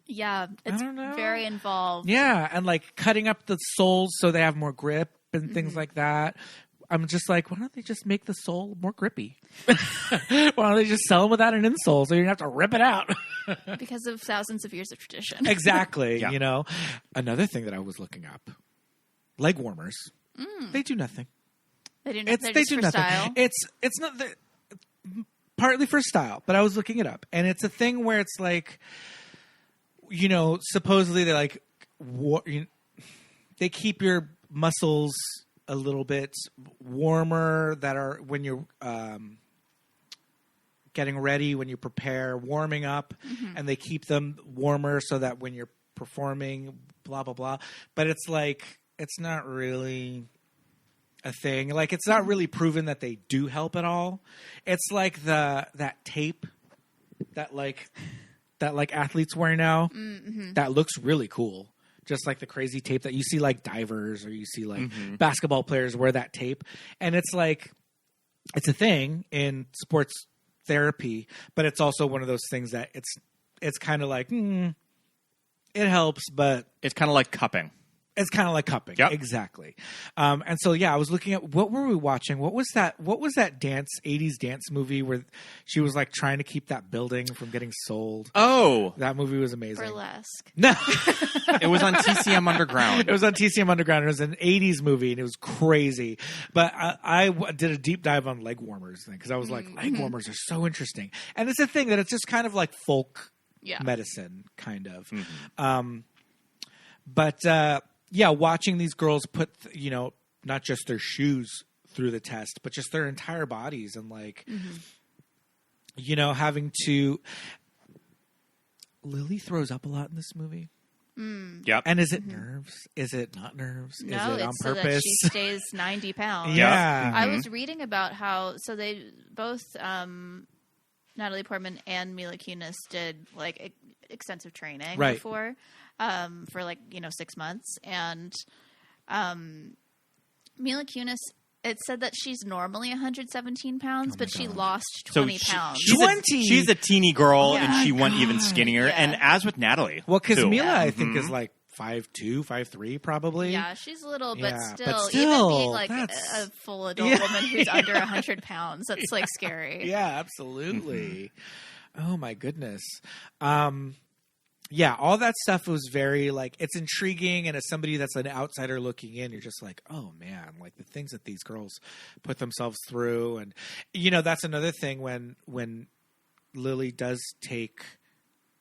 S7: Yeah, it's very involved.
S5: Yeah, and like cutting up the soles so they have more grip and things like that. I'm just like, why don't they just make the sole more grippy? Why don't they just sell them without an insole so you don't have to rip it out?
S7: Because of thousands of years of tradition.
S5: Exactly. Yeah. Another thing that I was looking up, legwarmers. They do nothing.
S7: They do nothing. They do nothing. Style.
S5: It's not partly for style, but I was looking it up, and it's a thing where it's like, supposedly they like they keep your muscles a little bit warmer that are when you're getting ready, when you prepare, warming up, and they keep them warmer so that when you're performing, blah, blah, blah. But it's like, it's not really a thing. Like, it's not really proven that they do help at all. It's like that tape that athletes wear now that looks really cool. Just like the crazy tape that you see like divers or you see like basketball players wear that tape. And it's like, it's a thing in sports therapy, but it's also one of those things that it's kind of like, it helps, but
S6: it's kind of like cupping.
S5: It's kind of like cupping.
S6: Yep.
S5: Exactly. And so, I was looking at what were we watching? What was that 80s dance movie where she was like trying to keep that building from getting sold?
S6: Oh,
S5: that movie was amazing.
S7: Burlesque.
S5: No.
S6: It was on TCM Underground.
S5: It was on TCM Underground. It was an 80s movie and it was crazy. But I did a deep dive on legwarmers thing because I was like, legwarmers are so interesting. And it's a thing that it's just kind of like folk medicine, kind of. Watching these girls put, not just their shoes through the test, but just their entire bodies and like, having to. Lily throws up a lot in this movie.
S6: Yep.
S5: And is it nerves? Is it not nerves?
S7: No,
S5: is it on
S7: it's
S5: purpose?
S7: so that she stays 90 pounds.
S5: Yeah.
S7: I was reading about how they both Natalie Portman and Mila Kunis did like extensive training before for 6 months, and Mila Kunis. It said that she's normally 117 pounds, but she lost 20 pounds.
S6: She's a teeny girl, and she went even skinnier. Yeah. And as with Natalie.
S5: Well, because Mila, I think, is like 5'2", 5'3", probably.
S7: Yeah, she's little, but still, even being like a full adult woman who's under 100 pounds, that's like scary.
S5: Yeah, absolutely. Oh, my goodness. All that stuff was very, like, it's intriguing, and as somebody that's an outsider looking in, you're just like, oh, man, like, the things that these girls put themselves through, and, that's another thing when Lily does take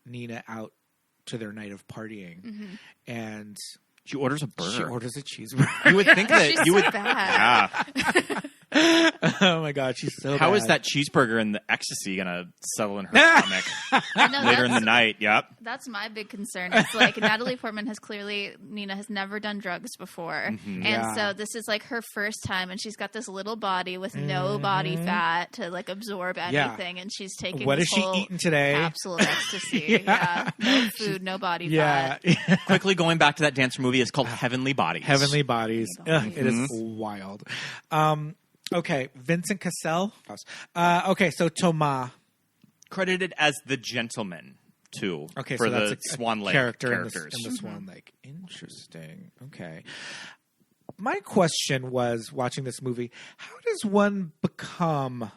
S5: Nina out to their night of partying, and...
S6: She orders a burger.
S5: She orders a cheeseburger.
S6: You would think that...
S7: She's
S6: you would,
S7: so bad.
S6: Yeah.
S5: Oh my God, she's so
S6: How
S5: bad.
S6: is that cheeseburger and the ecstasy gonna settle in her stomach later in the night? Yep.
S7: That's my big concern. It's like Natalie Portman Nina has never done drugs before. And so this is like her first time, and she's got this little body with no body fat to like absorb anything, and she's taking
S5: what
S7: this
S5: is she
S7: whole
S5: eating today?
S7: capsule of ecstasy. No food, no body fat.
S6: Quickly going back to that dancer movie, it's called Heavenly Bodies.
S5: Heavenly Bodies. Ugh, it is wild. Okay, Vincent Cassel. Okay, so Thomas.
S6: Credited as the gentleman, too.
S5: Okay,
S6: for
S5: so
S6: the
S5: that's
S6: Swan Lake
S5: characters.
S6: characters.
S5: In the Swan Lake. Interesting. Okay. My question was, watching this movie, how does one become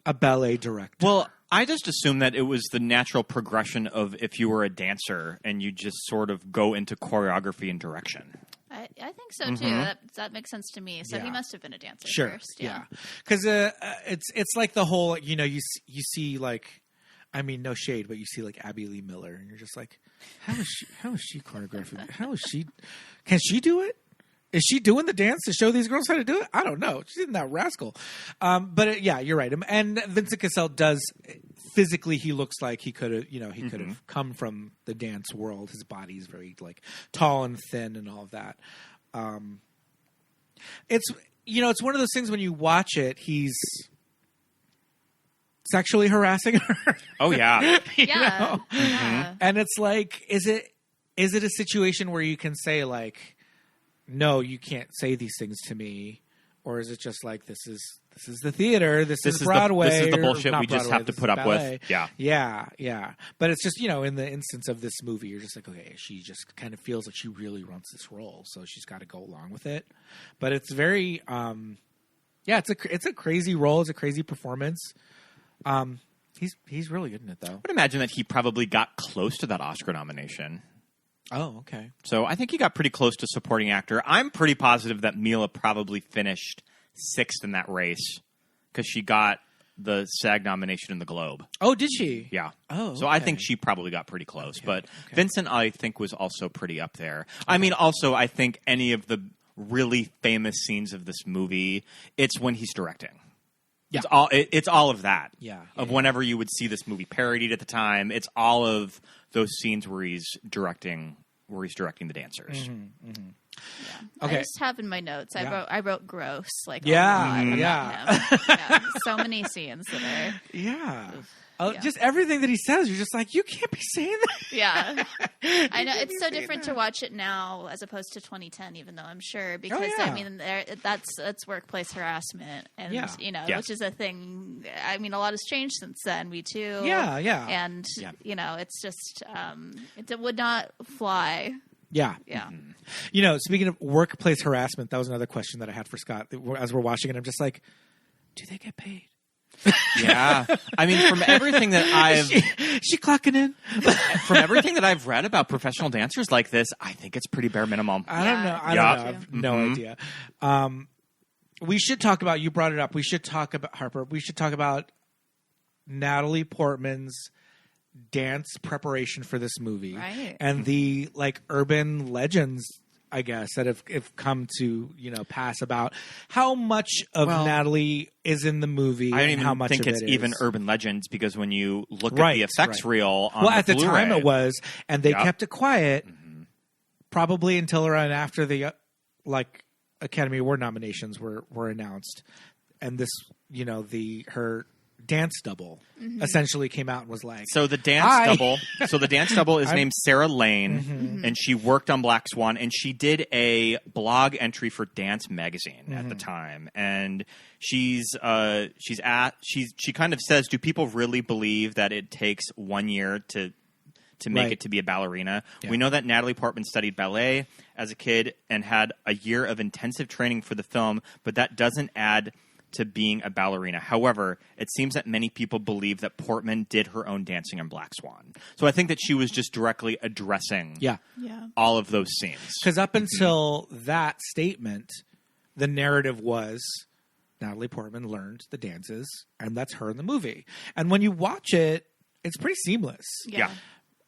S5: a ballet director?
S6: Well, I just assumed that it was the natural progression of if you were a dancer and you just sort of go into choreography and direction.
S7: I think so too. That makes sense to me. So he must have been a dancer first.
S5: Yeah. Because it's like the whole, you see like, I mean, no shade, but you see like Abby Lee Miller, and you're just like, how is she choreographing? Can she do it? Is she doing the dance to show these girls how to do it? I don't know. She's in that rascal. But you're right. And Vincent Cassel does physically. He looks like he could have. He could have come from the dance world. His body's very like tall and thin and all of that. It's one of those things when you watch it, he's sexually harassing her.
S6: Oh yeah,
S7: yeah.
S5: And it's like, is it a situation where you can say like, no, you can't say these things to me, or is it just like this is the theater, this is Broadway,
S6: this is the bullshit we just have to put up
S5: ballet.
S6: with.
S5: Yeah. But it's just in the instance of this movie, you're just like, okay, she just kind of feels like she really wants this role, so she's got to go along with it. But it's very, it's a crazy role, it's a crazy performance. He's really good in it, though.
S6: I would imagine that he probably got close to that Oscar nomination.
S5: Oh, okay.
S6: So I think he got pretty close to supporting actor. I'm pretty positive that Mila probably finished 6th in that race because she got the SAG nomination in the Globe.
S5: Oh, did she?
S6: Yeah.
S5: Oh,
S6: so I think she probably got pretty close. But Vincent, I think, was also pretty up there. I mean, also, I think any of the really famous scenes of this movie, it's when he's directing. Yeah. It's all of that. Whenever you would see this movie parodied at the time, it's all of those scenes where he's directing the dancers.
S5: Okay.
S7: I just have in my notes. I wrote gross. Like so many scenes that are just everything that he says. You're just like, you can't be saying that. Yeah, I know it's so different to watch it now as opposed to 2010. Even though I'm sure because I mean that's workplace harassment and which is a thing. I mean a lot has changed since then. Me too.
S5: Yeah.
S7: And it's just it would not fly
S5: Yeah.
S7: Yeah.
S5: You know, speaking of workplace harassment, that was another question that I had for Scott as we're watching it. I'm just like, do they get paid?
S6: Yeah. I mean, from everything that I've...
S5: she clocking in?
S6: From everything that I've read about professional dancers like this, I think it's pretty bare minimum.
S5: I don't know. I have no idea. We should talk about, you brought it up, we should talk about, Harper, we should talk about Natalie Portman's dance preparation for this movie.
S7: Right.
S5: And the, like, urban legends, I guess, that have come to, you know, pass about how much of Natalie is in the movie.
S6: I don't
S5: and
S6: even
S5: how much
S6: think
S5: of
S6: it's
S5: it
S6: even
S5: is.
S6: urban legends, because when you look at the effects reel on
S5: at the
S6: Blu-ray,
S5: time it was, and they kept it quiet probably until around after the Academy Award nominations were announced, and this, you know, her dance double essentially came out and was like,
S6: so the dance double is named Sarah Lane, and she worked on Black Swan, and she did a blog entry for Dance Magazine at the time, and she kind of says, do people really believe that it takes 1 year to make it to be a ballerina? We know that Natalie Portman studied ballet as a kid and had a year of intensive training for the film, but that doesn't add to being a ballerina. However, it seems that many people believe that Portman did her own dancing in Black Swan. So I think that she was just directly addressing all of those scenes.
S5: Because up until that statement, the narrative was Natalie Portman learned the dances, and that's her in the movie. And when you watch it, it's pretty seamless.
S6: Yeah.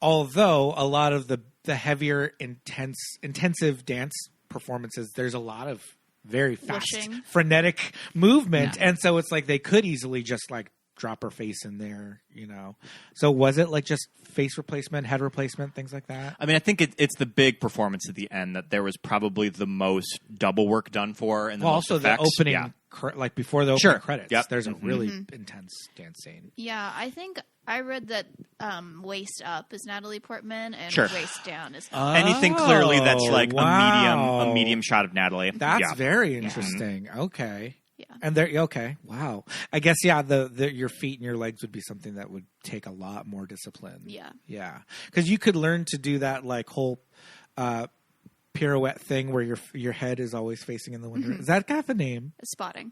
S5: Although a lot of the heavier, intensive dance performances, there's a lot of very fast, frenetic movement. And so it's like they could easily just like drop her face in there, you know. So was it like just face replacement, head replacement, things like that?
S6: I mean, I think it's the big performance at the end that there was probably the most double work done for. And
S5: also
S6: effects.
S5: The opening, like before the opening credits, there's a really intense dance scene.
S7: Yeah, I think I read that waist up is Natalie Portman and waist down is
S6: anything clearly that's like a medium shot of Natalie.
S5: That's very interesting. Okay. Yeah. And wow. I guess your feet and your legs would be something that would take a lot more discipline.
S7: Yeah.
S5: Yeah. Because you could learn to do that like whole pirouette thing where your head is always facing in the window. Is that got the name?
S7: A spotting.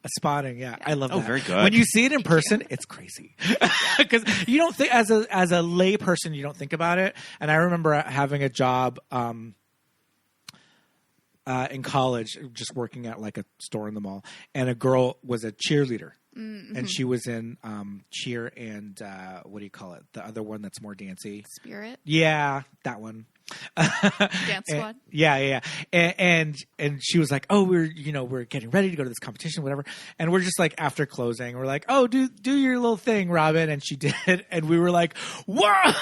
S5: Yeah. I love that.
S6: Oh, very good.
S5: When you see it in person, it's crazy. Because you don't think, as a lay person, you don't think about it. And I remember having a job in college, just working at like a store in the mall, and a girl was a cheerleader. And she was in cheer and what do you call it? The other one that's more dancey.
S7: Spirit?
S5: Yeah, that one.
S7: Dance Squad?
S5: Yeah. And she was like, oh, we're getting ready to go to this competition, whatever. And we're just like, after closing, we're like, oh, do your little thing, Robin. And she did. And we were like, whoa!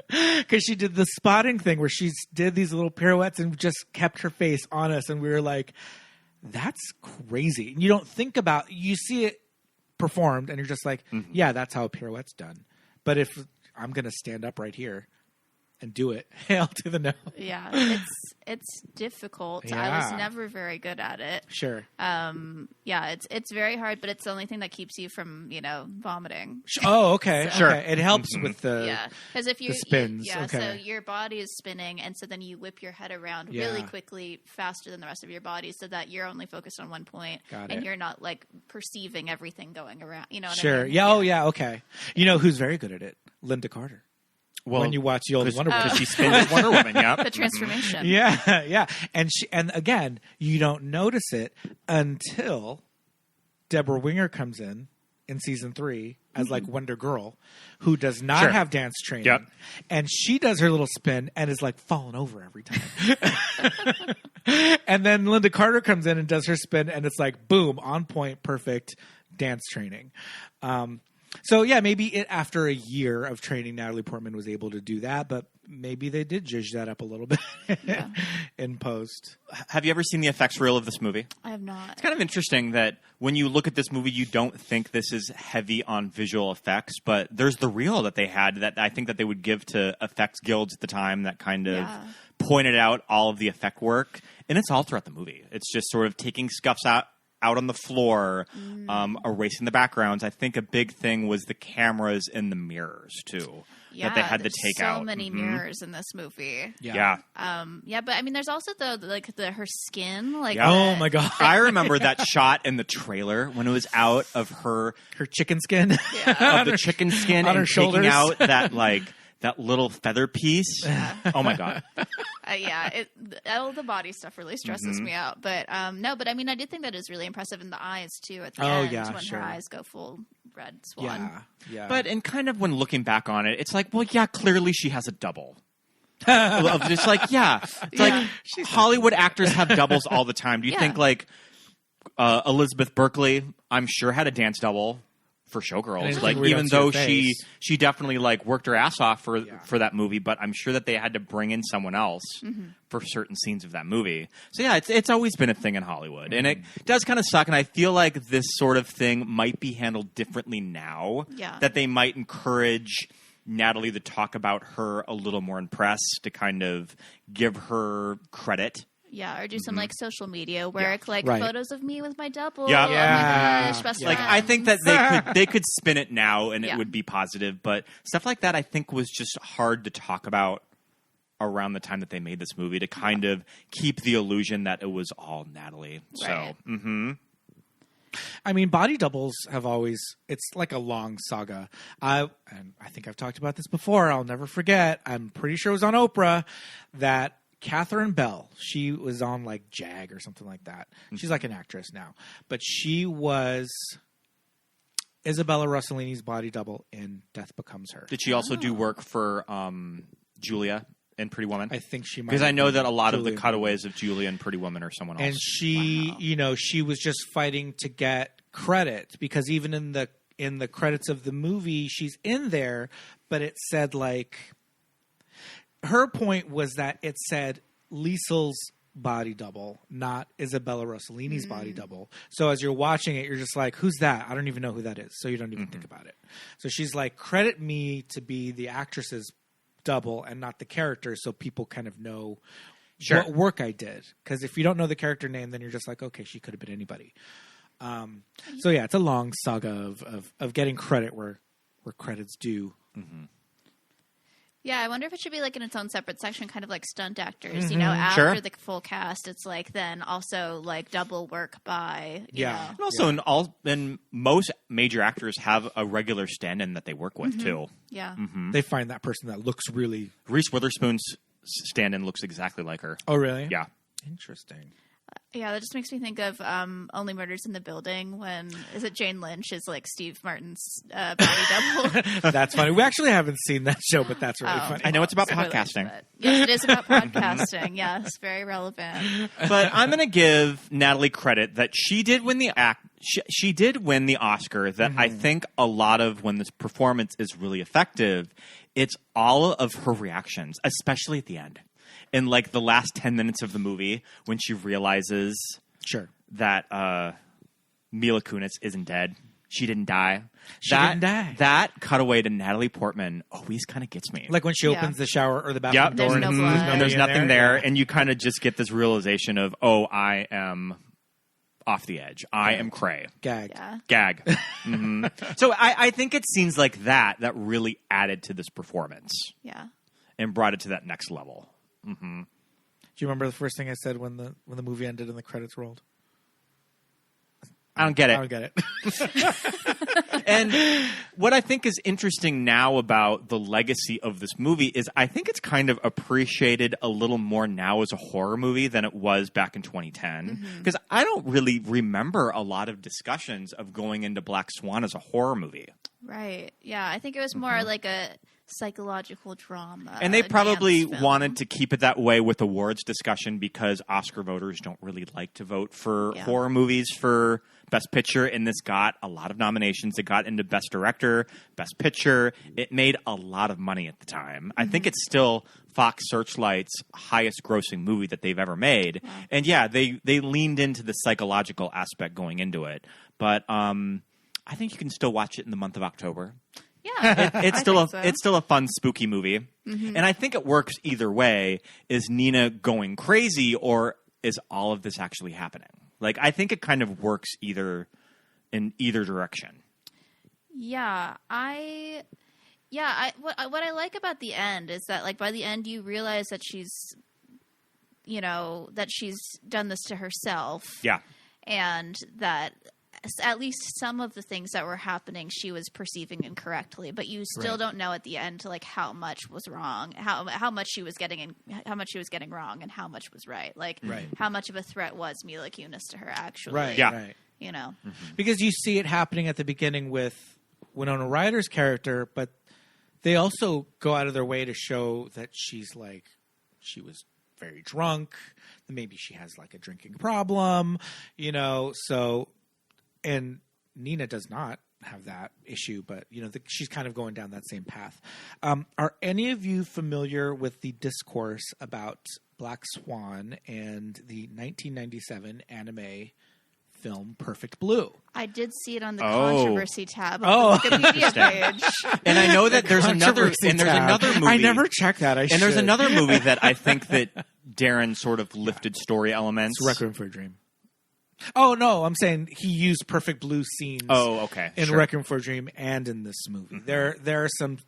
S5: Because she did the spotting thing where she did these little pirouettes and just kept her face on us. And we were like, that's crazy. And you don't think about, you see it performed and you're just like, yeah, that's how a pirouette's done. But if I'm going to stand up right here and do it, I'll do the no.
S7: Yeah, it's difficult.
S5: Yeah.
S7: I was never very good at it.
S5: Sure.
S7: Yeah, it's very hard, but it's the only thing that keeps you from, vomiting.
S5: Oh, okay.
S7: So,
S5: sure. Okay. It helps with the
S7: because if you
S5: spins.
S7: so your body is spinning, and so then you whip your head around really quickly, faster than the rest of your body, so that you're only focused on one point, and you're not like perceiving everything going around. You know what I mean?
S5: Yeah. Oh, yeah. Okay. You know who's very good at it? Linda Carter.
S6: Well,
S5: when you watch the old Wonder Woman,
S6: because she spins Wonder Woman,
S7: the transformation.
S5: Yeah, and again, you don't notice it until Deborah Winger comes in season 3 as like Wonder Girl, who does not have dance training, and she does her little spin and is like falling over every time. And then Linda Carter comes in and does her spin, and it's like boom, on point, perfect dance training. So, yeah, maybe after a year of training, Natalie Portman was able to do that, but maybe they did zhuzh that up a little bit in post.
S6: Have you ever seen the effects reel of this movie?
S7: I have not.
S6: It's kind of interesting that when you look at this movie, you don't think this is heavy on visual effects, but there's the reel that they had that I think that they would give to effects guilds at the time that kind of pointed out all of the effect work, and it's all throughout the movie. It's just sort of taking scuffs out out on the floor, erasing the backgrounds. I think a big thing was the cameras in the mirrors too.
S7: Yeah,
S6: that they had to take out.
S7: So many mirrors in this movie.
S6: Yeah.
S7: But I mean, there's also her skin. Like,
S5: oh my god!
S6: I remember that shot in the trailer when it was out of her
S5: chicken skin,
S6: of the chicken skin,
S5: on
S6: and
S5: her shoulders.
S6: taking out that that little feather piece.
S7: Yeah.
S6: Oh my god!
S7: All the body stuff really stresses me out. But no, but I mean, I did think that is really impressive in the eyes too. At the end, when her eyes go full red swan.
S5: Yeah.
S6: But and kind of when looking back on it, it's like, well, yeah, clearly she has a double. It's like, it's like Hollywood actors have doubles all the time. Do you think like Elizabeth Berkley? I'm sure had a dance double for Showgirls. Like, even though she definitely like worked her ass off for that movie, but I'm sure that they had to bring in someone else for certain scenes of that movie. So yeah, it's always been a thing in Hollywood, and it does kind of suck. And I feel like this sort of thing might be handled differently now.
S7: Yeah.
S6: That they might encourage Natalie to talk about her a little more in press, to kind of give her credit.
S7: Yeah, or do some like social media work, photos of me with my double.
S6: Yeah.
S7: Oh my gosh, best
S6: Like,
S7: friends.
S6: I think that they could spin it now and it would be positive, but stuff like that I think was just hard to talk about around the time that they made this movie, to kind of keep the illusion that it was all Natalie.
S7: Right.
S6: So,
S5: I mean, body doubles have always, it's like a long saga. And I think I've talked about this before. I'll never forget. I'm pretty sure it was on Oprah that Catherine Bell, she was on like JAG or something like that. She's like an actress now. But she was Isabella Rossellini's body double in Death Becomes Her.
S6: did she also do work for Julia and Pretty Woman?
S5: I think she might.
S6: Because I know that a lot of
S5: Julia
S6: the cutaways of Julia and Pretty Woman are someone else.
S5: And she, she was just fighting to get credit, because even in the credits of the movie, she's in there, but it said like, her point was that it said Liesel's body double, not Isabella Rossellini's body double. So as you're watching it, you're just like, who's that? I don't even know who that is. So you don't even think about it. So she's like, credit me to be the actress's double and not the character, so people kind of know what work I did. Because if you don't know the character name, then you're just like, okay, she could have been anybody. So yeah, it's a long saga of getting credit where credit's due.
S7: Yeah, I wonder if it should be like in its own separate section, kind of like stunt actors. After the full cast, it's like then also like double work by you know.
S6: And also in most major actors have a regular stand-in that they work with too.
S7: Yeah,
S5: They find that person that looks really.
S6: Reese Witherspoon's stand-in looks exactly like her.
S5: Oh, really?
S6: Yeah.
S5: Interesting.
S7: Yeah, that just makes me think of Only Murders in the Building, when is it Jane Lynch is like Steve Martin's body double.
S5: That's funny. We actually haven't seen that show, but that's really funny.
S6: I know it's about
S7: Spoilers,
S6: podcasting.
S7: but yes, it is about podcasting. Yes, very relevant.
S6: But I'm going to give Natalie credit that she did win the she did win the Oscar. That I think a lot of when this performance is really effective, it's all of her reactions, especially at the end. In like the last 10 minutes of the movie, when she realizes that Mila Kunis isn't dead. She didn't die.
S5: She didn't die.
S6: That cutaway to Natalie Portman always kind of gets me.
S5: Like when she opens the shower or the bathroom door.
S7: There's no blood.
S6: And there's nothing there. And you kind of just get this realization of, oh, I am off the edge. I am cray.
S5: Gag.
S7: Yeah.
S6: Gag. So I think it's scenes like that really added to this performance.
S7: Yeah.
S6: And brought it to that next level.
S5: Do you remember the first thing I said when the movie ended and the credits rolled?
S6: I don't get it.
S5: I don't get it.
S6: And what I think is interesting now about the legacy of this movie is I think it's kind of appreciated a little more now as a horror movie than it was back in 2010. Because I don't really remember a lot of discussions of going into Black Swan as a horror movie.
S7: Right. Yeah, I think it was more like a psychological drama.
S6: And they probably
S7: dance film.
S6: wanted to keep it that way with awards discussion because Oscar voters don't really like to vote for horror movies for Best Picture, and this got a lot of nominations. It got into Best Director, Best Picture. It made a lot of money at the time. I think it's still Fox Searchlight's highest grossing movie that they've ever made. Wow. And yeah, they leaned into the psychological aspect going into it. But I think you can still watch it in the month of October.
S7: Yeah,
S6: it's still a fun, spooky movie. And I think it works either way. Is Nina going crazy, or is all of this actually happening? Like, I think it kind of works in either direction.
S7: Yeah, what I like about the end is that, like, by the end you realize that she's done this to herself.
S6: Yeah.
S7: And that at least some of the things that were happening she was perceiving incorrectly, but you still don't know at the end, like, how much was wrong, how much she was getting wrong, and how much was right. Like, how much of a threat was Mila Kunis to her actually.
S5: Right.
S6: Yeah.
S5: Right.
S7: You know,
S5: because you see it happening at the beginning with Winona Ryder's character, but they also go out of their way to show that she was very drunk, maybe she has like a drinking problem, so, and Nina does not have that issue, but she's kind of going down that same path. Are any of you familiar with the discourse about Black Swan and the 1997 anime film Perfect Blue?
S7: I did see it on the controversy tab
S5: of
S7: the Wikipedia page.
S6: And I know that there's another movie.
S5: I never checked that.
S6: There's another movie that I think that Darren sort of lifted story elements.
S5: It's Requiem for a Dream. Oh, no, I'm saying he used Perfect Blue scenes in Requiem for a Dream and in this movie. Mm-hmm.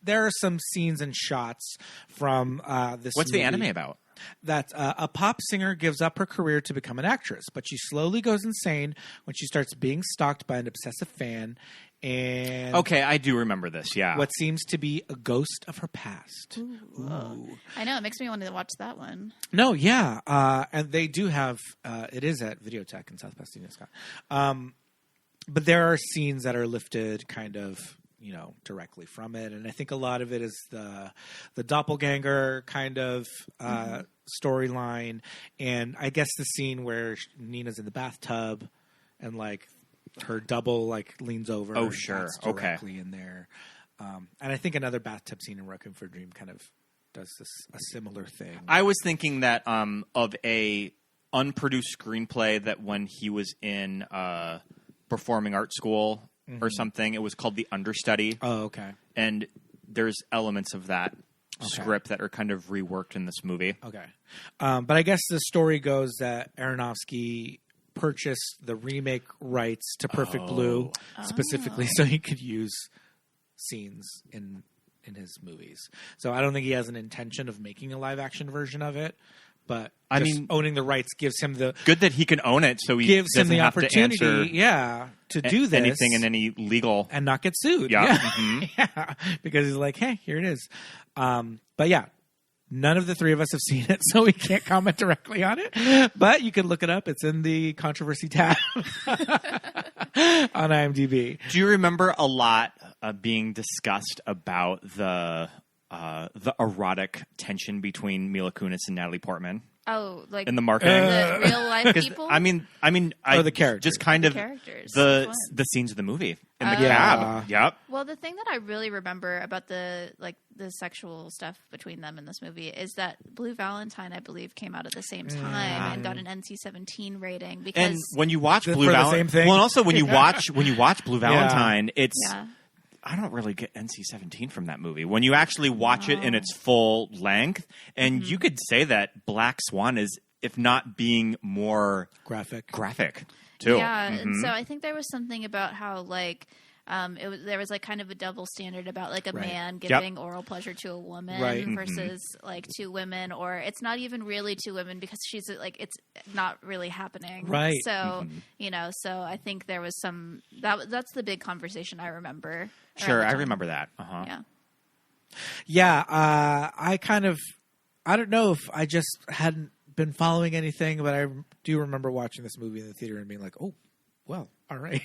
S5: There are some scenes and shots from this
S6: What's
S5: movie.
S6: the anime about?
S5: That a pop singer gives up her career to become an actress, but she slowly goes insane when she starts being stalked by an obsessive fan. And
S6: okay, I do remember this. Yeah,
S5: what seems to be a ghost of her past.
S7: Ooh. I know, it makes me want to watch that one.
S5: No, yeah, and they do have. It is at Videotech in South Pasadena, Scott. But there are scenes that are lifted, kind of, directly from it, and I think a lot of it is the doppelganger kind of storyline, and I guess the scene where Nina's in the bathtub and like her double like leans over.
S6: Oh, sure,
S5: directly in there, and I think another bathtub scene in Requiem for a Dream kind of does a similar thing.
S6: I was thinking that of a unproduced screenplay that when he was in performing art school. Or something. It was called The Understudy.
S5: Oh, okay.
S6: And there's elements of that script that are kind of reworked in this movie.
S5: Okay. But I guess the story goes that Aronofsky purchased the remake rights to Perfect Blue specifically so he could use scenes in his movies. So I don't think he has an intention of making a live action version of it. But owning the rights gives him the
S6: good that he can own it, so he
S5: gives him the
S6: have
S5: opportunity,
S6: to answer
S5: to do this,
S6: anything in any legal
S5: and not get sued.
S6: Yeah,
S5: yeah, because he's like, hey, here it is. But yeah, none of the three of us have seen it, so we can't comment directly on it. But you can look it up; it's in the controversy tab on IMDb.
S6: Do you remember a lot being discussed about the erotic tension between Mila Kunis and Natalie Portman?
S7: Oh, like
S6: in the marketing,
S7: the real life people.
S6: I mean,
S5: the characters,
S6: just kind of the scenes of the movie in the cab. Yep.
S7: Well, the thing that I really remember about the sexual stuff between them in this movie is that Blue Valentine, I believe, came out at the same time and got an NC-17 rating. Because
S6: and when you watch Blue Valentine, well, and also when you watch Blue Valentine, it's. Yeah. I don't really get NC-17 from that movie. When you actually watch it in its full length, and you could say that Black Swan is, if not being more graphic too.
S7: Yeah, and so I think there was something about how like there was like kind of a double standard about like a man giving oral pleasure to a woman versus like two women, or it's not even really two women because she's like it's not really happening.
S5: Right.
S7: So so I think there was some that's the big conversation I remember.
S6: Sure, I remember that.
S5: Yeah. I don't know if I just hadn't been following anything, but I do remember watching this movie in the theater and being like, oh, well, all right.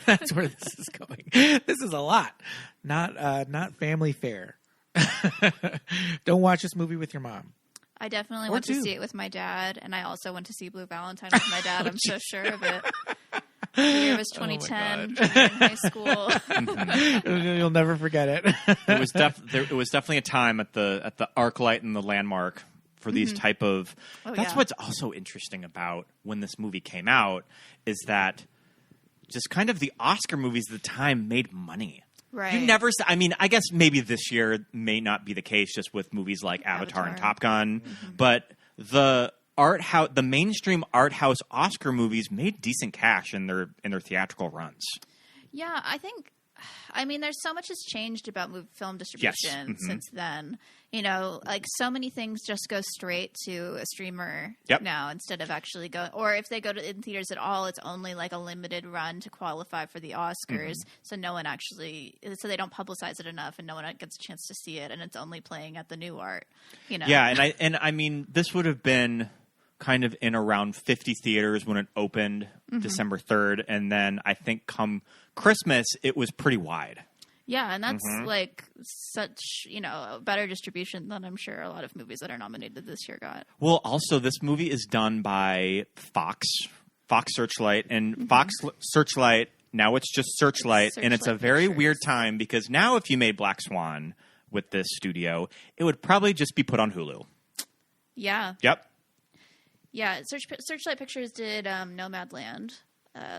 S5: That's where this is going. This is a lot. Not family fare. Don't watch this movie with your mom.
S7: I definitely went to see it with my dad, and I also went to see Blue Valentine with my dad. I'm so sure of it. The year was 2010. In high school.
S5: You'll never forget it.
S6: It was definitely a time at the ArcLight and the Landmark for these type of. That's what's also interesting about when this movie came out is that just kind of the Oscar movies at the time made money.
S7: Right.
S6: You never. I mean, I guess maybe this year may not be the case just with movies like Avatar and Top Gun, but the the mainstream art house Oscar movies made decent cash in their theatrical runs.
S7: Yeah, I mean, there's so much has changed about film distribution since then. You know, like so many things just go straight to a streamer now instead of actually going, or if they go to in theaters at all, it's only like a limited run to qualify for the Oscars. So so they don't publicize it enough, and no one gets a chance to see it, and it's only playing at the New Art. You know,
S6: yeah, and I mean, this would have been kind of in around 50 theaters when it opened December 3rd, and then I think come Christmas it was pretty wide.
S7: Yeah, and that's like such, better distribution than I'm sure a lot of movies that are nominated this year got.
S6: Well, also this movie is done by Fox Searchlight, and Fox Searchlight, now it's just Searchlight, and it's a very weird time because now if you made Black Swan with this studio, it would probably just be put on Hulu. Yeah. Yep.
S7: Yeah, Searchlight Pictures did Nomadland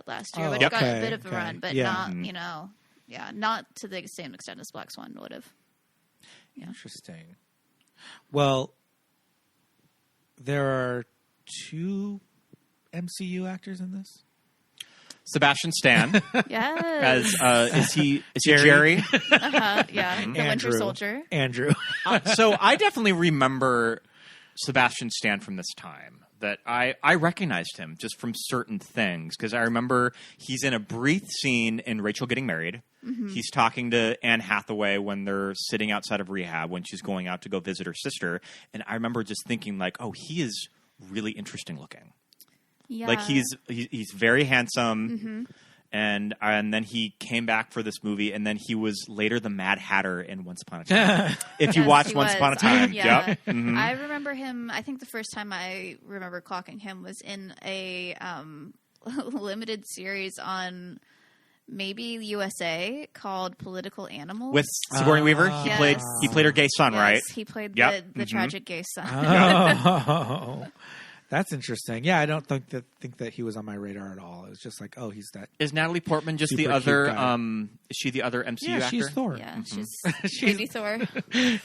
S7: last year, which got a bit of a run, but not, not to the same extent as Black Swan would have. Yeah.
S5: Interesting. Well, there are 2 MCU actors in this.
S6: Sebastian Stan.
S7: Yes.
S6: Is he Jerry?
S7: Yeah. The Winter Soldier.
S5: Andrew.
S6: So I definitely remember Sebastian Stan from this time. That I recognized him just from certain things because I remember he's in a brief scene in Rachel Getting Married. He's talking to Anne Hathaway when they're sitting outside of rehab when she's going out to go visit her sister. And I remember just thinking like, oh, he is really interesting looking. Yeah. Like he's very handsome. And then he came back for this movie, and then he was later the Mad Hatter in Once Upon a Time. If you watch Once Upon a Time.
S7: Yeah. Yep. I remember him, I think the first time I remember clocking him was in a limited series on maybe USA called Political Animals.
S6: With Sigourney Weaver? He played her gay son, right?
S7: He played the tragic gay son.
S5: Oh. That's interesting. Yeah, I don't think that he was on my radar at all. It was just like, oh, he's that.
S6: Is Natalie Portman just the other? Is she the other MCU actor?
S5: Yeah, she's Thor.
S7: Yeah, she's Lady Thor.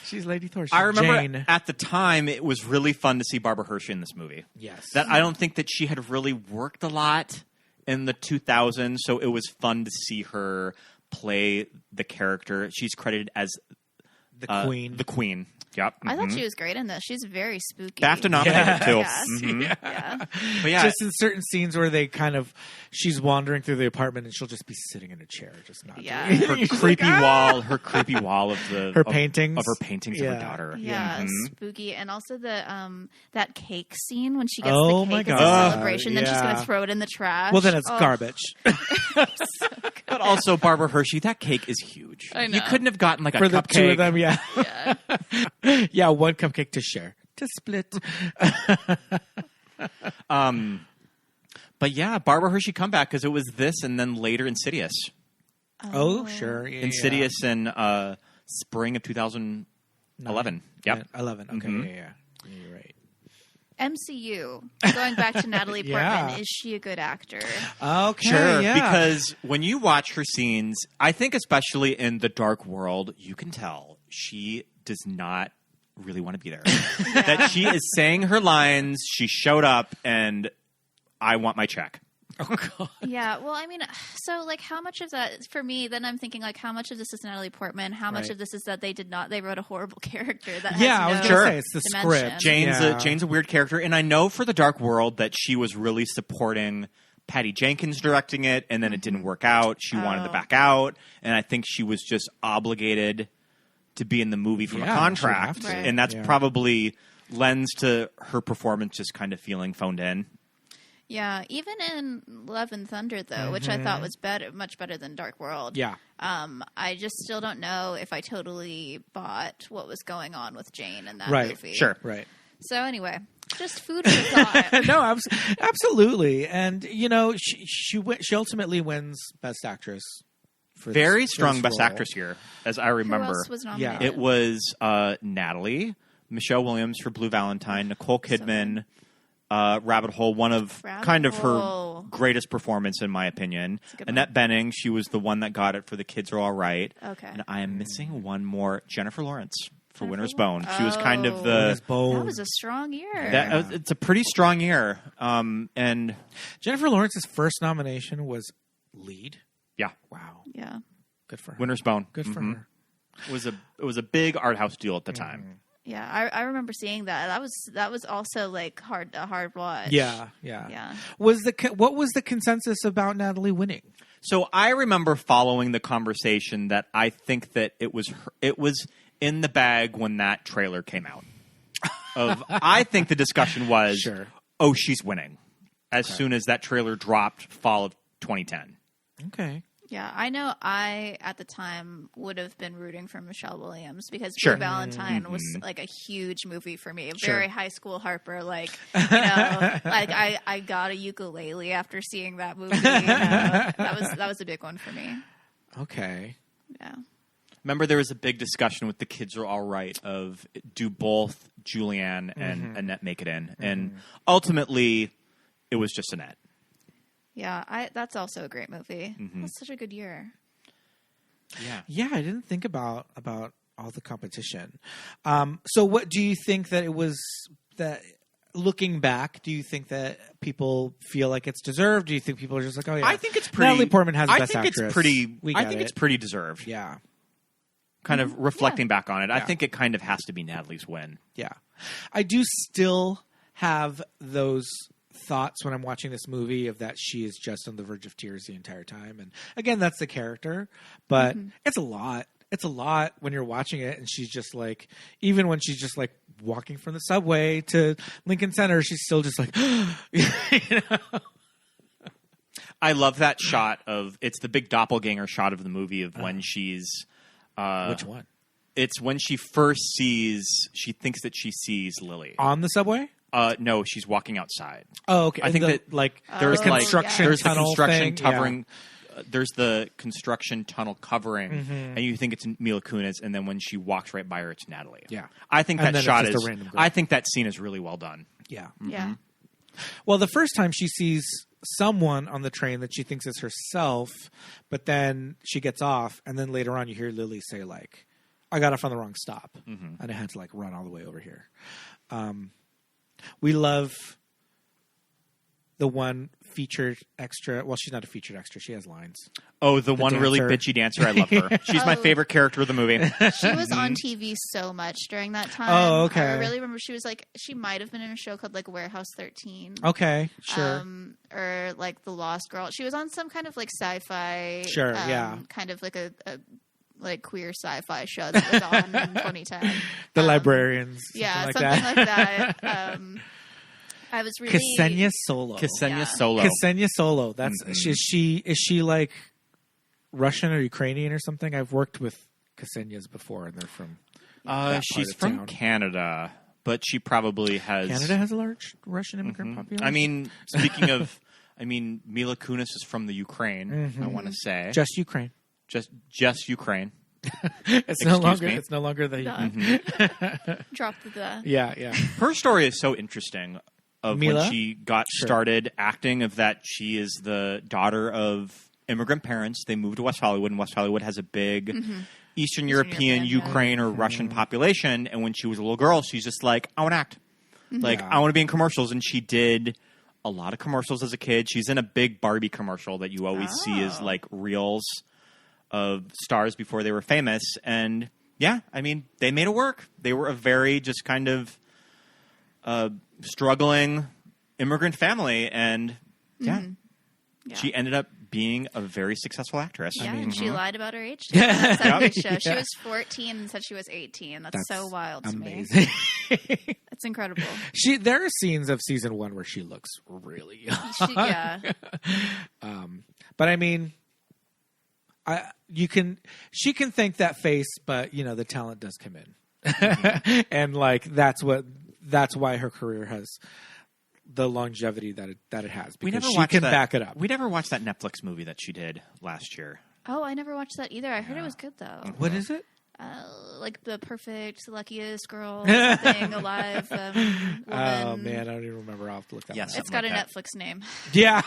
S5: She's Lady Thor. She's
S6: I remember
S5: Jane.
S6: At the time it was really fun to see Barbara Hershey in this movie.
S5: Yes,
S6: that I don't think that she had really worked a lot in the 2000s, so it was fun to see her play the character. She's credited as
S5: the Queen.
S6: The Queen. Yep.
S7: I thought she was great in this. She's very spooky.
S6: BAFTA nominated too.
S7: Yes.
S6: But yeah,
S5: just in certain scenes where they she's wandering through the apartment and she'll just be sitting in a chair, just not doing anything.
S6: Her creepy wall of
S5: her paintings
S6: of her daughter.
S7: Yeah, spooky, and also the that cake scene when she gets
S5: the
S7: cake as a celebration, then she's going to throw it in the trash.
S5: Well, then it's garbage.
S6: But also, Barbara Hershey, that cake is huge.
S7: I know.
S6: You couldn't have gotten like a
S5: for
S6: cupcake.
S5: The 2 of them, yeah, one cupcake to share, to split.
S6: But yeah, Barbara Hershey comeback because it was this, and then later Insidious.
S5: Oh, sure,
S6: Insidious in spring of 2011. Yep,
S5: 11. Okay, yeah, you're right.
S7: MCU. Going back to Natalie Portman, is she a good actor?
S5: Okay,
S6: sure. Yeah. Because when you watch her scenes, I think especially in The Dark World, you can tell she does not really want to be there. That she is saying her lines. She showed up, and I want my check.
S5: Oh God.
S7: Yeah. Well, I mean, so like, how much of that for me? Then I'm thinking like, how much of this is Natalie Portman? How much of this is that they wrote a horrible character? That
S5: I was
S7: going
S5: to say it's the script.
S6: Jane's a weird character, and I know for The Dark World that she was really supporting Patty Jenkins directing it, and then it didn't work out. She wanted to back out, and I think she was just obligated to be in the movie from a contract, and that's probably lends to her performance just kind of feeling phoned in.
S7: Yeah, even in Love and Thunder, though, which I thought was much better than Dark World.
S5: Yeah.
S7: I just still don't know if I totally bought what was going on with Jane in that movie.
S6: Sure.
S5: Right.
S7: So anyway, just food for thought.
S5: No, absolutely. And, she ultimately wins Best Actress.
S6: Very strong Best Actress here, as I remember.
S7: Who else was nominated?
S6: It was Natalie, Michelle Williams for Blue Valentine, Nicole Kidman, Rabbit Hole, one of her greatest performance in my opinion. Annette Bening, she was the one that got it for The Kids Are All Right.
S7: Okay.
S6: And I am missing one more, Jennifer Lawrence for Winter's Bone. She was kind of the...
S7: That was a strong year.
S6: It's a pretty strong year. And
S5: Jennifer Lawrence's first nomination was lead.
S6: Yeah.
S5: Wow.
S7: Yeah.
S5: Good for her.
S6: Winter's Bone.
S5: Good for her.
S6: It was a big art house deal at the time.
S7: Yeah, I remember seeing that. That was also like a hard watch.
S5: Yeah. What was the consensus about Natalie winning?
S6: So I remember following the conversation that I think that it was in the bag when that trailer came out. I think the discussion was, oh, she's winning, as soon as that trailer dropped, fall of 2010.
S5: Okay.
S7: Yeah, I know at the time, would have been rooting for Michelle Williams because Blue Valentine was like a huge movie for me. Very high school Harper. Like, like I got a ukulele after seeing that movie. That was a big one for me.
S5: Okay.
S7: Yeah.
S6: Remember there was a big discussion with The Kids Are All Right of do both Julianne and Annette make it in? And ultimately, it was just Annette.
S7: Yeah, that's also a great movie. That's such a good year.
S5: Yeah, I didn't think about all the competition. So what do you think that it was that looking back, do you think that people feel like it's deserved? Do you think people are just like, oh yeah,
S6: I think it's pretty.
S5: Natalie Portman has Best
S6: I think
S5: Actress.
S6: It's pretty. I think it's pretty deserved.
S5: Yeah.
S6: Kind of reflecting back on it, I think it kind of has to be Natalie's win.
S5: Yeah, I do still have those thoughts when I'm watching this movie of that she is just on the verge of tears the entire time. And again, that's the character, but it's a lot. It's a lot when you're watching it and she's just like, even when she's just like walking from the subway to Lincoln Center, she's still just like, you know?
S6: I love that shot of, it's the big doppelganger shot of the movie of when she's...
S5: which one?
S6: It's when she thinks that she sees Lily.
S5: On the subway?
S6: No, she's walking outside.
S5: Oh, okay.
S6: I think that
S5: like
S6: there's
S5: construction
S6: there's the
S5: tunnel
S6: construction
S5: thing.
S6: covering. There's the construction tunnel covering, and you think it's Mila Kunis, and then when she walks right by her, it's Natalie.
S5: Yeah,
S6: I think that shot
S5: is.
S6: I think that scene is really well done.
S5: Yeah,
S7: yeah.
S5: Well, the first time she sees someone on the train that she thinks is herself, but then she gets off, and then later on you hear Lily say like, "I got off on the wrong stop, and I had to like run all the way over here." We love the one featured extra. Well, she's not a featured extra. She has lines.
S6: Oh, the one really bitchy dancer. I love her. She's my favorite character of the movie.
S7: She was on TV so much during that time.
S5: Oh, okay.
S7: I really remember she might have been in a show called like Warehouse 13.
S5: Okay, sure.
S7: Or like The Lost Girl. She was on some kind of like sci-fi.
S5: Sure, yeah.
S7: Kind of like a like queer sci-fi show that was on in 2010.
S5: The Librarians.
S7: Yeah,
S5: something
S7: like that. I was really
S5: Ksenia Solo. Ksenia Solo. That's is she like Russian or Ukrainian or something? I've worked with Ksenias before, and they're from.
S6: She's from Canada, but she probably has.
S5: Canada has a large Russian immigrant population.
S6: I mean, speaking of, Mila Kunis is from the Ukraine. I want to say
S5: just Ukraine.
S6: Just Ukraine.
S5: It's no longer the.
S7: Drop the.
S5: Yeah.
S6: Her story is so interesting. Of
S5: Mila?
S6: When she got started acting, of that she is the daughter of immigrant parents. They moved to West Hollywood, and West Hollywood has a big Eastern European, Ukraine, or Russian population. And when she was a little girl, she's just like, I want to act. Like, I want to be in commercials. And she did a lot of commercials as a kid. She's in a big Barbie commercial that you always see as like reels of stars before they were famous. And yeah, they made it work. They were a very just kind of struggling immigrant family, and she ended up being a very successful actress.
S7: Yeah, and she lied about her age to that 70s show. She was 14 and said she was 18. That's so wild to me. That's incredible.
S5: There are scenes of season 1 where she looks really young. But she can thank that face, but the talent does come in. And like that's why her career has the longevity that it has, because she can back it up.
S6: We never watched that Netflix movie that she did last year.
S7: Oh, I never watched that either. I heard it was good though.
S5: What is it?
S7: Like the perfect, luckiest girl, something alive woman.
S5: Oh man, I don't even remember. I'll have to look that up.
S7: It's got a Netflix name.
S5: Yeah.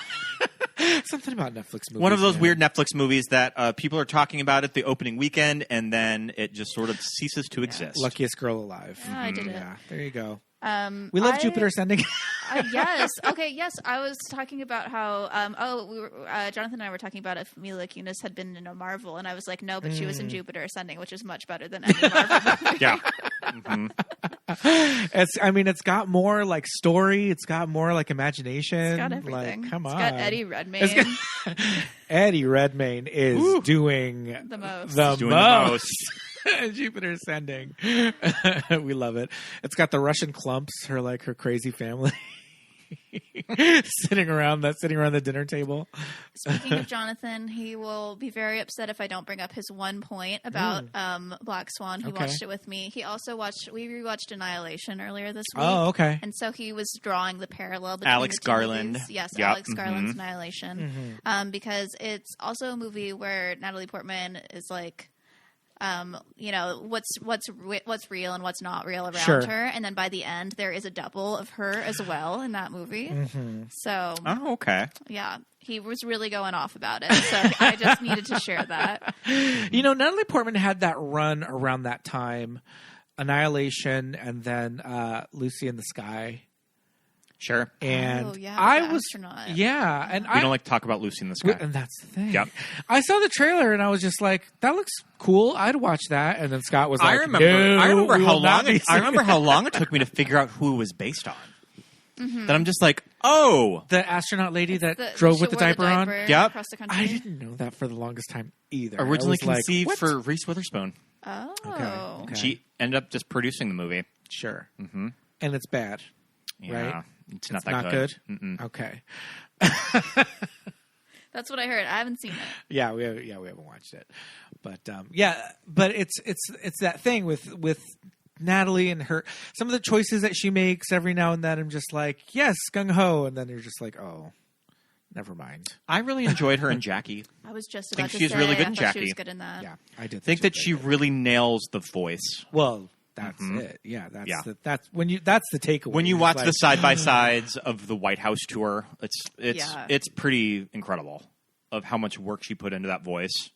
S5: Something about Netflix movies.
S6: One of those weird Netflix movies that people are talking about it the opening weekend, and then it just sort of ceases to exist.
S5: Luckiest Girl Alive.
S7: Yeah, I did it.
S5: Yeah, there you go. We love Jupiter Ascending.
S7: Yes. Okay. Yes. I was talking about how. We were. Jonathan and I were talking about if Mila Kunis had been in a Marvel, and I was like, no, but she was in Jupiter Ascending, which is much better than any Marvel movie.
S6: Yeah.
S5: It's got more like story. It's got more like imagination.
S7: It's got everything.
S5: Like, come on.
S7: It's got Eddie Redmayne.
S5: Eddie Redmayne is doing
S7: the most.
S5: The most. Jupiter Ascending. We love it. It's got the Russian clumps, her crazy family. sitting around the dinner table.
S7: Speaking of Jonathan, he will be very upset if I don't bring up his one point about Black Swan. He watched it with me. He also we rewatched Annihilation earlier this week.
S5: Oh, okay.
S7: And so he was drawing the parallel between
S6: Alex
S7: the two
S6: Garland.
S7: movies. Yes,
S6: Yep.
S7: Alex Garland's Annihilation. Because it's also a movie where Natalie Portman is like, what's real and what's not real around her, and then by the end there is a double of her as well in that movie. So,
S6: okay,
S7: yeah, he was really going off about it. So I just needed to share that.
S5: Natalie Portman had that run around that time, Annihilation, and then Lucy in the Sky.
S6: Sure.
S5: And
S7: and
S5: we
S6: don't like to talk about Lucy in the Sky.
S5: And that's the thing.
S6: Yep.
S5: I saw the trailer and I was just like, that looks cool. I'd watch that. And then Scott was like,
S6: I remember how long it took me to figure out who it was based on. That I'm just like, oh,
S5: the astronaut lady that drove with the diaper on.
S6: Yep.
S7: Across the country.
S5: I didn't know that for the longest time either.
S6: Originally conceived for Reese Witherspoon.
S7: Oh.
S5: Okay.
S6: She ended up just producing the movie.
S5: Sure. And it's bad.
S6: Yeah.
S5: Right?
S6: It's not that good.
S5: Okay.
S7: That's what I heard. I haven't seen it.
S5: Yeah, we haven't watched it. But but it's that thing with Natalie and her, some of the choices that she makes every now and then. I'm just like, yes, gung ho, and then you're just like, oh, never mind.
S6: I really enjoyed her in Jackie.
S7: I was just
S6: think
S7: about to
S6: she's
S7: say,
S6: really good
S7: I
S6: in
S7: thought
S6: Jackie.
S7: She was good in that.
S5: Yeah, I did
S6: think that she really nails the voice.
S5: Well, that's it. Yeah, that's the takeaway.
S6: When you watch the side by sides of the White House tour, it's pretty incredible of how much work she put into that voice.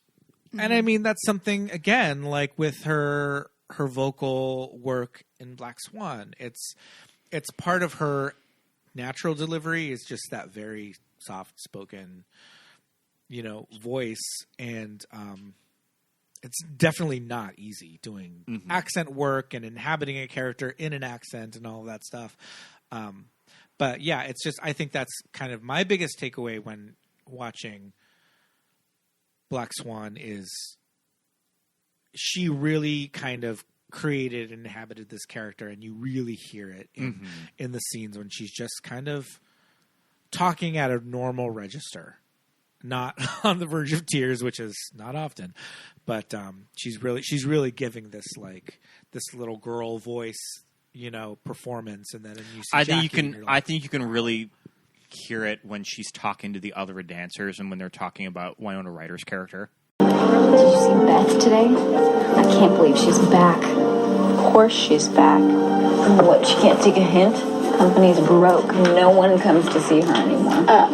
S5: And I mean, that's something again, like with her vocal work in Black Swan. It's part of her natural delivery. It's just that very soft spoken, voice, and it's definitely not easy doing accent work and inhabiting a character in an accent and all of that stuff. But yeah, it's just, I think that's kind of my biggest takeaway when watching Black Swan is she really kind of created and inhabited this character, and you really hear it in the scenes when she's just kind of talking at a normal register. Not on the verge of tears, which is not often, but she's really giving this little girl voice, performance, and then you see
S6: I think you can really hear it when she's talking to the other dancers and when they're talking about Winona Ryder's character.
S10: Did you see Beth today? I can't believe she's back. Of course she's back. What? She can't take a hint? Company's broke. No one comes to see her anymore.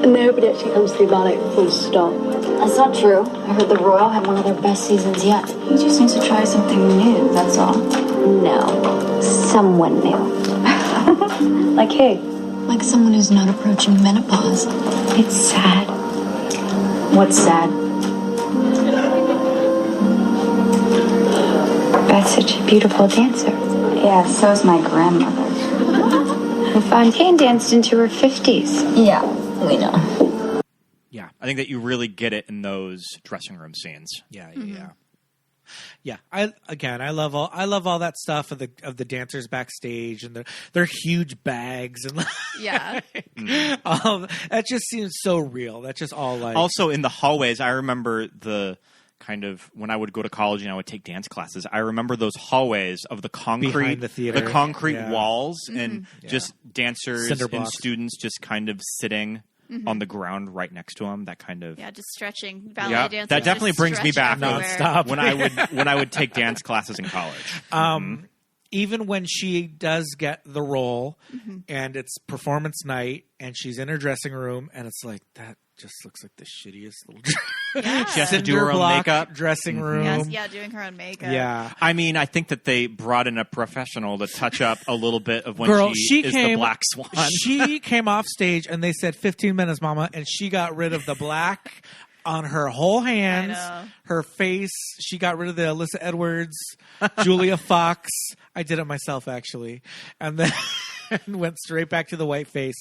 S11: Nobody actually comes to see ballet, full stop.
S10: That's not true. I heard the Royal had one of their best seasons yet. He just needs to try something new, that's all. No. Someone new. Like who? Like someone who's not approaching menopause. It's sad. What's sad? Beth's such a beautiful dancer. Yeah, so's my grandmother. Fontaine danced into her 50s. Yeah, we know.
S6: Yeah, I think that you really get it in those dressing room scenes.
S5: Yeah. I love all that stuff of the dancers backstage and their huge bags and that just seems so real. That's just all like.
S6: Also in the hallways, I remember the kind of when I would go to college and I would take dance classes. I remember those hallways of the concrete,
S5: behind the theater,
S6: the concrete walls, and just dancers and students just kind of sitting on the ground right next to them. That kind of
S7: just stretching. Ballet dancers.
S6: That definitely brings me back
S5: nonstop
S6: when I would take dance classes in college.
S5: Even when she does get the role and it's performance night and she's in her dressing room and it's like that. just looks like the shittiest little
S6: She has to do her own makeup.
S5: Dressing room.
S7: Yes, doing her own makeup.
S5: Yeah.
S6: I mean, I think that they brought in a professional to touch up a little bit of when she is the Black Swan.
S5: She came off stage and they said 15 minutes, mama, and she got rid of the black on her whole hands, her face. She got rid of the Alyssa Edwards, Julia Fox. I did it myself, actually. And then went straight back to the white face.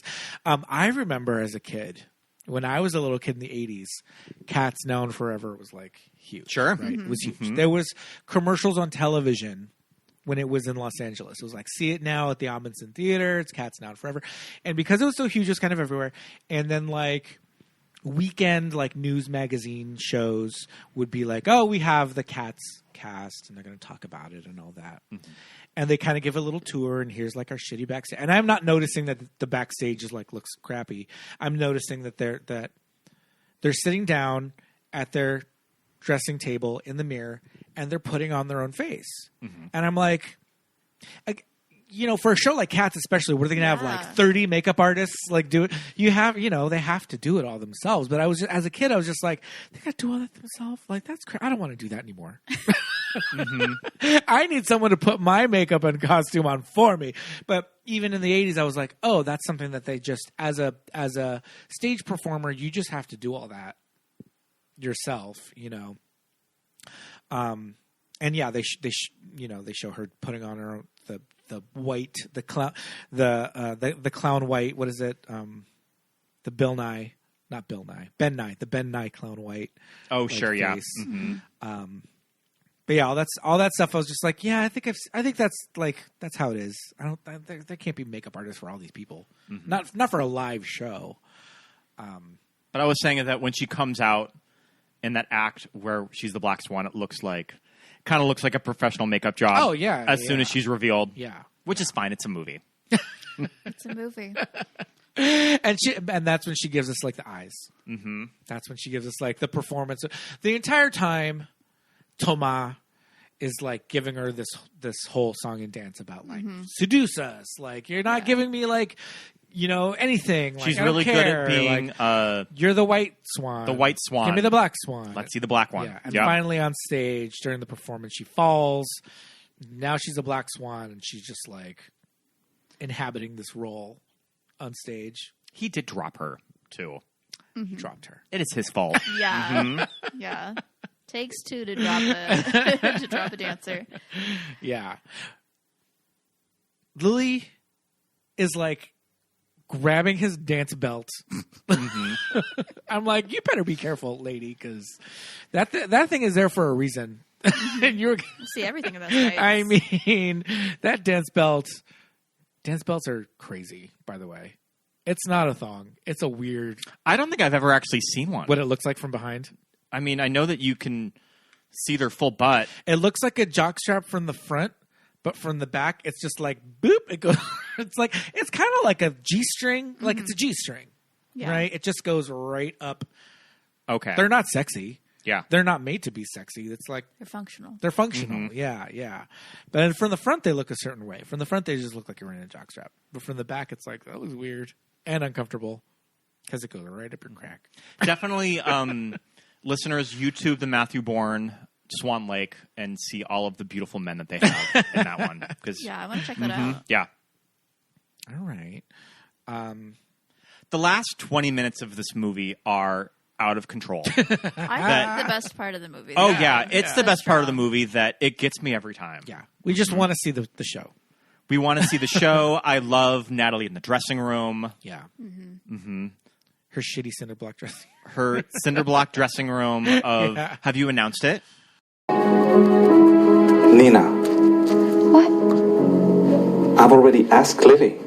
S5: I remember as a kid, when I was a little kid in the 80s, Cats Now and Forever was like huge.
S6: Sure.
S5: Right? It was huge. There was commercials on television when it was in Los Angeles. It was like, see it now at the Amundsen Theater. It's Cats Now and Forever. And because it was so huge, it was kind of everywhere. And then like weekend like news magazine shows would be like, oh, we have the Cats cast and they're going to talk about it and all that. And they kind of give a little tour and here's like our shitty backstage. And I'm not noticing that the backstage is like looks crappy. I'm noticing that they're sitting down at their dressing table in the mirror and they're putting on their own face. And I'm like, you know, for a show like Cats especially, where they're going to have like 30 makeup artists like do it. You have, you know, they have to do it all themselves. But I was just, as a kid, I was just like, they got to do all that themselves. Like, that's crazy. I don't want to do that anymore. I need someone to put my makeup and costume on for me. But even in the 80s, I was like, oh, that's something that they just, as a stage performer, you just have to do all that yourself, you know. And yeah, they show her putting on her own, the white, the clown, the clown white. What is it? The Ben Nye, the Ben Nye clown white. Oh, like,
S6: sure, yeah.
S5: But yeah, all that stuff. I was just like, yeah, I think that's how it is. There can't be makeup artists for all these people. Not for a live show.
S6: But I was saying that when she comes out in that act where she's the Black Swan, it kind of looks like a professional makeup job.
S5: Oh yeah.
S6: As soon as she's revealed.
S5: Yeah.
S6: Which is fine. It's a movie.
S7: It's a movie.
S5: And that's when she gives us like the eyes. That's when she gives us like the performance. The entire time, Thomas is like giving her this whole song and dance about like seduce us. Like you're not giving me like, you know, anything. Like,
S6: she's really good at being
S5: like, you're the white swan.
S6: The white swan.
S5: Give me the black swan.
S6: Let's see the black one.
S5: Yeah. And finally on stage during the performance, she falls. Now she's a black swan and she's just like inhabiting this role on stage.
S6: He did drop her too.
S5: He dropped her.
S6: It is his fault.
S7: Yeah. Yeah. Takes two to drop a dancer.
S5: Yeah. Lily is like grabbing his dance belt. I'm like, you better be careful, lady, because that thing is there for a reason. And you're
S7: see everything in those nights.
S5: I mean, that dance belts are crazy, by the way. It's not a thong. It's a weird.
S6: I don't think I've ever actually seen one.
S5: What it looks like from behind.
S6: I mean, I know that you can see their full butt.
S5: It looks like a jockstrap from the front, but from the back, it's just like boop. It goes. It's kind of like a G-string. Like it's a G-string, right? It just goes right up.
S6: Okay.
S5: They're not sexy.
S6: Yeah.
S5: They're not made to be sexy. It's like
S7: they're functional.
S5: They're functional. Yeah. But from the front, they look a certain way. From the front, they just look like you're wearing a jockstrap. But from the back, it's like that was weird and uncomfortable because it goes right up your crack.
S6: Definitely. Listeners, YouTube the Matthew Bourne Swan Lake and see all of the beautiful men that they have in that one.
S7: Yeah, I want to check that out.
S6: Yeah.
S5: All right.
S6: The last 20 minutes of this movie are out of control.
S7: I think the best part of the movie.
S6: Oh, yeah. It's the best part of the movie that it gets me every time.
S5: Yeah. We just want to see the show.
S6: We want to see the show. I love Natalie in the dressing room.
S5: Yeah. Her shitty cinder block dressing.
S6: Her cinder block dressing room of... Yeah. Have you announced it?
S4: Nina.
S10: What?
S4: I've already asked Lily.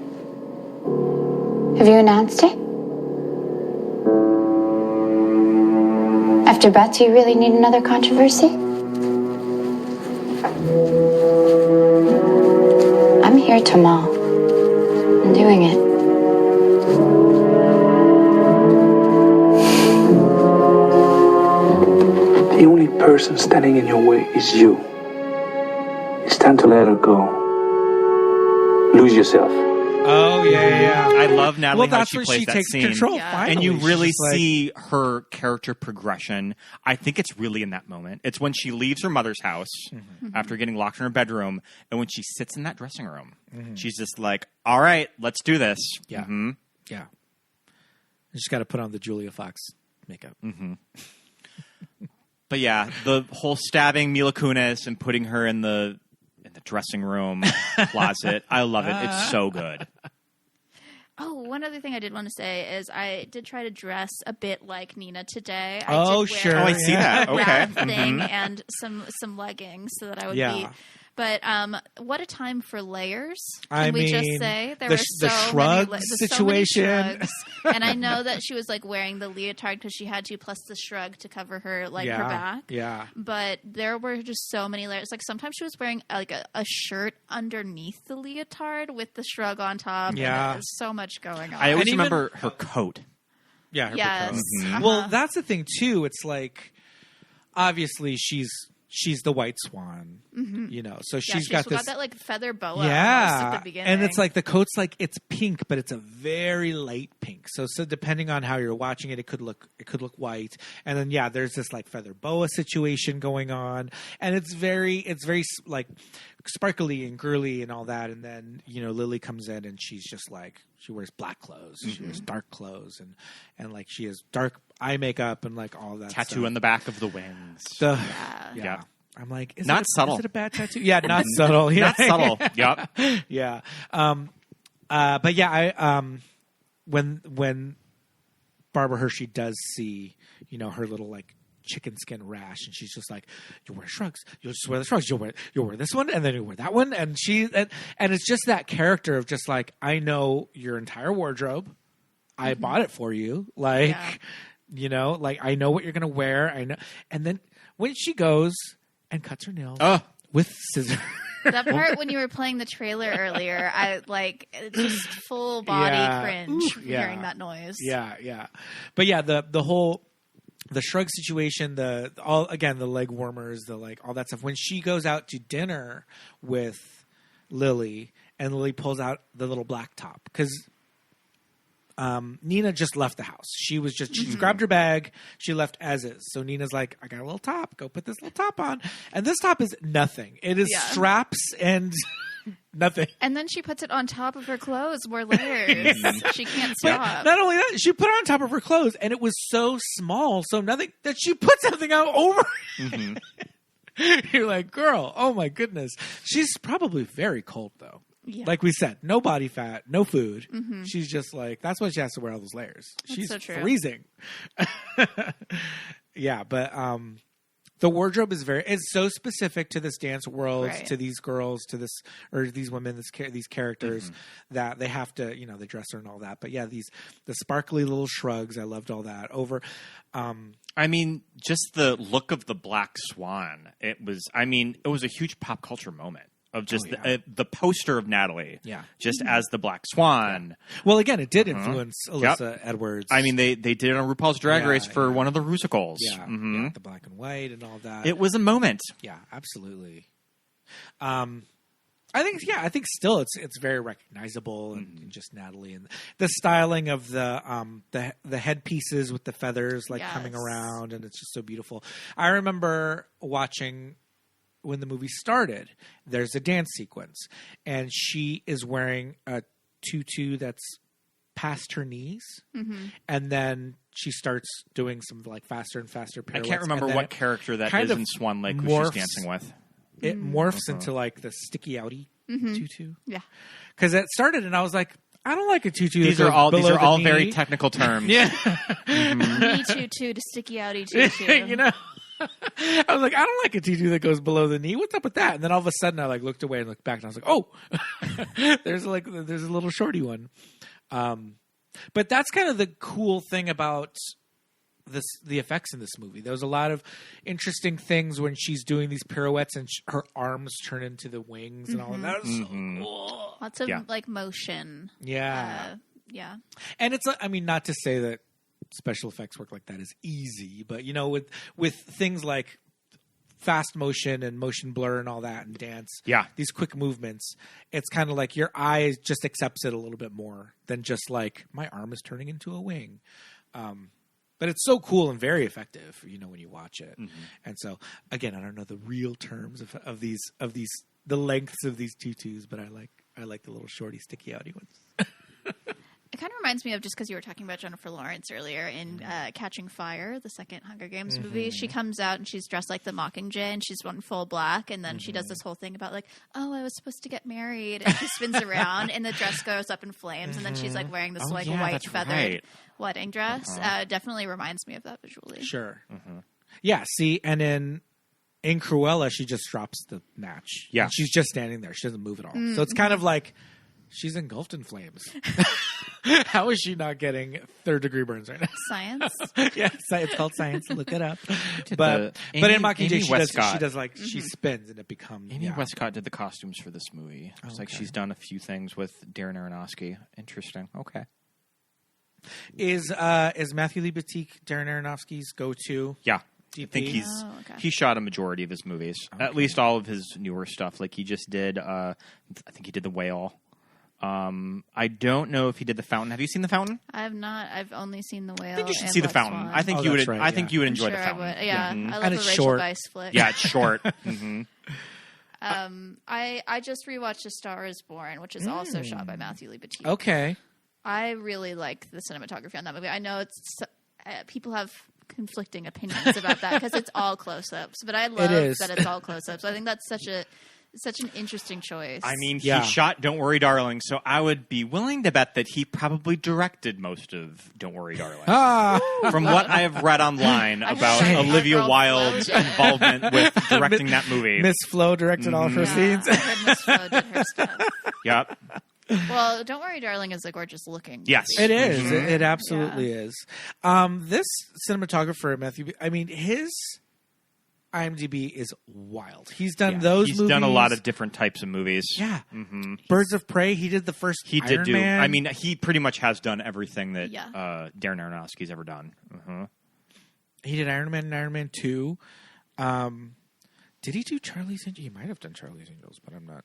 S10: Have you announced it? After Beth, do you really need another controversy? I'm here tomorrow. I'm doing it.
S4: The only person standing in your way is you. It's time to let her go. Lose yourself.
S5: Oh yeah.
S6: I love Natalie how
S5: that's
S6: she
S5: when
S6: plays
S5: she
S6: that
S5: takes
S6: scene.
S5: control.
S7: Yeah.
S5: Finally.
S6: And you
S5: She's
S6: really
S5: just like-
S6: see her character progression. I think it's really in that moment. It's when she leaves her mother's house after getting locked in her bedroom, and when she sits in that dressing room, she's just like, "All right, let's do this."
S5: Yeah.
S6: Mm-hmm.
S5: Yeah. You just got to put on the Julia Fox makeup.
S6: Mm-hmm. But yeah, the whole stabbing Mila Kunis and putting her in the dressing room closet, I love it. It's so good.
S7: Oh, one other thing I did want to say is I did try to dress a bit like Nina today.
S5: Oh,
S7: I did
S5: sure.
S7: wear
S6: Oh, I see that.
S7: a
S6: Okay.
S7: wrap thing
S6: Mhm.
S7: and some leggings so that I would
S5: Yeah.
S7: be. But what a time for layers! Can
S5: I
S7: we just
S5: mean,
S7: say there
S5: the-
S7: were
S5: the
S7: so
S5: shrugs
S7: many
S5: situation.
S7: So many shrugs. And I know that she was like wearing the leotard because she had to, plus the shrug to cover her her back.
S5: Yeah.
S7: But there were just so many layers. Like sometimes she was wearing like a shirt underneath the leotard with the shrug on top.
S5: Yeah.
S7: And there's so much going on.
S6: I always
S5: And even-
S6: remember her coat.
S5: Yeah. Her
S7: Yes.
S5: because-
S7: Uh-huh.
S5: Well, that's the thing too. It's like, obviously she's the White Swan, you know. So she's got this.
S7: that like feather boa. almost
S5: Yeah,
S7: at the beginning.
S5: and it's like the coat's like it's pink, but it's a very light pink. So depending on how you're watching it, it could look white. And then there's this like feather boa situation going on, and it's very like sparkly and girly and all that. And then Lily comes in and she's just like she wears black clothes, she wears dark clothes, and like she has dark eye makeup and like all that
S6: Tattoo
S5: stuff.
S6: on the back of the wings.
S5: Yeah. I'm like,
S6: Not subtle.
S5: Is it a bad tattoo? Yeah, not subtle. Yeah.
S6: Not subtle. Yep.
S5: Yeah. But yeah, I when Barbara Hershey does see, her little like chicken skin rash, and she's just like, "You wear shrugs. You'll just wear the shrugs. You'll wear this one, and then you wear that one." And and it's just that character of just like, I know your entire wardrobe. I bought it for you. Like, like I know what you're gonna wear. I know. And then when she goes and cuts her nails with scissors.
S7: That part when you were playing the trailer earlier, I like just full body cringe hearing that noise.
S5: Yeah. But yeah, the whole shrug situation, the legwarmers, the like all that stuff. When she goes out to dinner with Lily, and Lily pulls out the little black top because Nina just left the house. She grabbed her bag. She left as is. So Nina's like, I got a little top. Go put this little top on. And this top is nothing. It is straps and nothing.
S7: And then she puts it on top of her clothes, more layers. She can't stop.
S5: But not only that, she put it on top of her clothes, and it was so small, so nothing, that she put something out over it. You're like, girl, oh my goodness. She's probably very cold, though.
S7: Yeah.
S5: Like we said, no body fat, no food. She's just like, that's why she has to wear all those layers. She's
S7: so true.
S5: freezing. Yeah, but the wardrobe is it's so specific to this dance world, to these girls, to this, or these women, these characters, that they have to, the dresser and all that. But yeah, the sparkly little shrugs, I loved all that.
S6: I mean, just the look of the Black Swan. It was a huge pop culture moment. Of just the poster of Natalie, just as the Black Swan.
S5: Well, again, it did influence Alyssa Edwards.
S6: I mean, they did it on RuPaul's Drag Race for one of the Rusicals.
S5: Yeah, the black and white and all that.
S6: It was a moment.
S5: Yeah, absolutely. I think still it's very recognizable, and just Natalie and the styling of the headpieces with the feathers coming around, and it's just so beautiful. I remember watching. When the movie started, there's a dance sequence, and she is wearing a tutu that's past her knees, and then she starts doing some like faster and faster pirouettes.
S6: I can't remember what character that is in Swan Lake who she's dancing with.
S5: It morphs into like the sticky outy tutu.
S7: Yeah,
S5: because it started, and I was like, I don't like a tutu.
S6: These are all very technical terms.
S5: Yeah,
S7: knee tutu to sticky outy tutu.
S5: I was like, I don't like a tutu that goes below the knee. What's up with that? And then all of a sudden, I like looked away and looked back, and I was like, oh, there's a little shorty one. But that's kind of the cool thing about the effects in this movie. There was a lot of interesting things when she's doing these pirouettes and her arms turn into the wings and all of that. So cool.
S7: Lots of like motion.
S5: Yeah.
S7: Yeah.
S5: And it's, not to say that special effects work like that is easy, but with things like fast motion and motion blur and all that and dance.
S6: Yeah.
S5: These quick movements. It's kind of like your eye just accepts it a little bit more than just like my arm is turning into a wing. But it's so cool and very effective, when you watch it. Mm-hmm. And so, again, I don't know the real terms of these the lengths of these tutus, but I like the little shorty, sticky outy ones.
S7: It kind of reminds me of, just because you were talking about Jennifer Lawrence earlier in Catching Fire, the second Hunger Games movie. She comes out and she's dressed like the Mockingjay and she's one full black. And then she does this whole thing about like, oh, I was supposed to get married. And she spins around and the dress goes up in flames. And then she's like wearing this white feathered wedding dress. Definitely reminds me of that visually.
S5: Sure. Yeah. See, and in Cruella, she just drops the match.
S6: Yeah.
S5: And she's just standing there. She doesn't move at all. So it's kind of like she's engulfed in flames. How is she not getting third-degree burns right now?
S7: Science.
S5: Yeah, it's called science. Look it up. But in Mockingjay, she does like she spins and it becomes.
S6: Amy Westcott did the costumes for this movie. It's like she's done a few things with Darren Aronofsky. Interesting. Okay.
S5: Is Matthew Lee Boutique Darren Aronofsky's go-to?
S6: Yeah.
S5: DP?
S6: I think he shot a majority of his movies, at least all of his newer stuff. Like he just did, I think he did The Whale. I don't know if he did The Fountain. Have you seen The Fountain?
S7: I have not. I've only seen The Whale.
S6: I think you should
S7: and
S6: see The
S7: Black
S6: Fountain.
S7: Swan.
S6: I think you would. Right, I think you would enjoy The Fountain.
S7: I would. Yeah, I love
S5: and
S7: a
S5: it's
S7: Rachel
S5: short.
S7: Weisz flick.
S6: Yeah, it's short.
S7: I just rewatched A Star Is Born, which is also shot by Matthew Lee Boutique.
S5: Okay.
S7: I really like the cinematography on that movie. I know it's people have conflicting opinions about that because it's all close-ups, but I love that it's all close-ups. I think that's such an interesting choice.
S6: I mean, he shot Don't Worry, Darling, so I would be willing to bet that he probably directed most of Don't Worry, Darling. From what I have read online about Olivia Wilde's involvement with directing that movie.
S5: Miss Flo directed all of her scenes.
S7: I heard Miss Flo did her stuff.
S6: Yep.
S7: Well, Don't Worry, Darling is a gorgeous looking.
S6: Yes.
S5: It is. It absolutely is. This cinematographer, Matthew, I mean, his IMDb is wild. He's done those movies.
S6: He's done a lot of different types of movies.
S5: Yeah. Mm-hmm. Birds of Prey, he did the first Iron Man.
S6: I mean, he pretty much has done everything that Darren Aronofsky's ever done.
S5: He did Iron Man and Iron Man 2. Did he do Charlie's Angels? He might have done Charlie's Angels, but I'm not.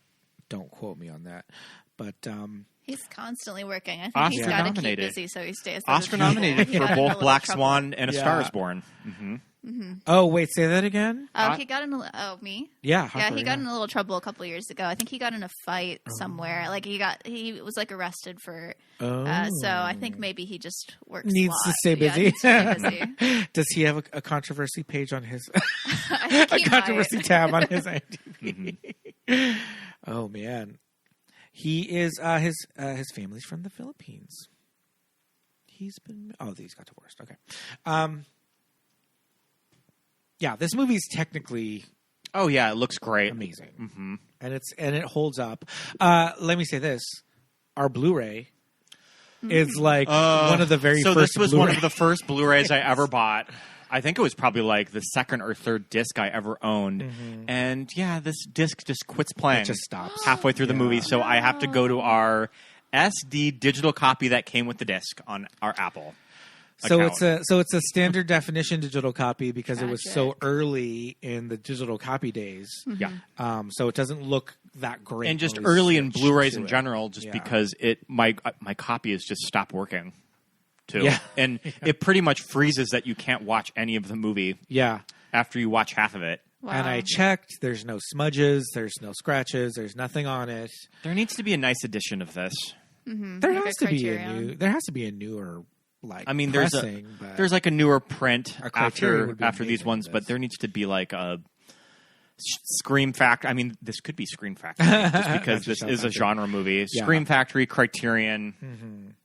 S5: Don't quote me on that. But
S7: he's constantly working. I think he's got to keep busy so he stays.
S6: Oscar nominated for both Black Swan and A Star Is Born.
S5: Oh wait, say that again.
S7: He got in. Me.
S5: Yeah, Harper,
S7: he got in a little trouble a couple of years ago. I think he got in a fight somewhere. Like he was like arrested for. So I think maybe he just works.
S5: Needs
S7: a lot.
S5: to stay busy.
S7: Yeah, needs to stay busy.
S5: Does he have a controvery page on his?
S7: A
S5: controversy tab on his IMDb. Oh man. He is his family's from the Philippines. He's got divorced. Okay. Yeah, this movie's technically
S6: it looks great.
S5: Amazing. And it holds up. Let me say this. Our Blu-ray is like one of the very first
S6: this was
S5: Blu-rays.
S6: one of the first Blu-rays I ever bought. I think it was probably like the second or third disc I ever owned. And this disc just quits playing.
S5: It just stops.
S6: Halfway through the movie. So I have to go to our SD digital copy that came with the disc on our Apple account.
S5: So it's a standard definition digital copy because it was so early in the digital copy days.
S6: Yeah.
S5: So it doesn't look that great.
S6: And just early in Blu-rays in general, just because my copy has just stopped working. Too.
S5: Yeah.
S6: And it pretty much freezes that you can't watch any of the movie after you watch half of it.
S5: Wow. And I checked. There's no smudges. There's no scratches. There's nothing on it.
S6: There needs to be a nice edition of this.
S5: There has to be a newer
S6: I mean, there's like a newer print after these ones, but there needs to be like a Scream Factory. I mean, this could be Scream Factory just because this is a genre movie. Yeah. Scream Factory, Criterion.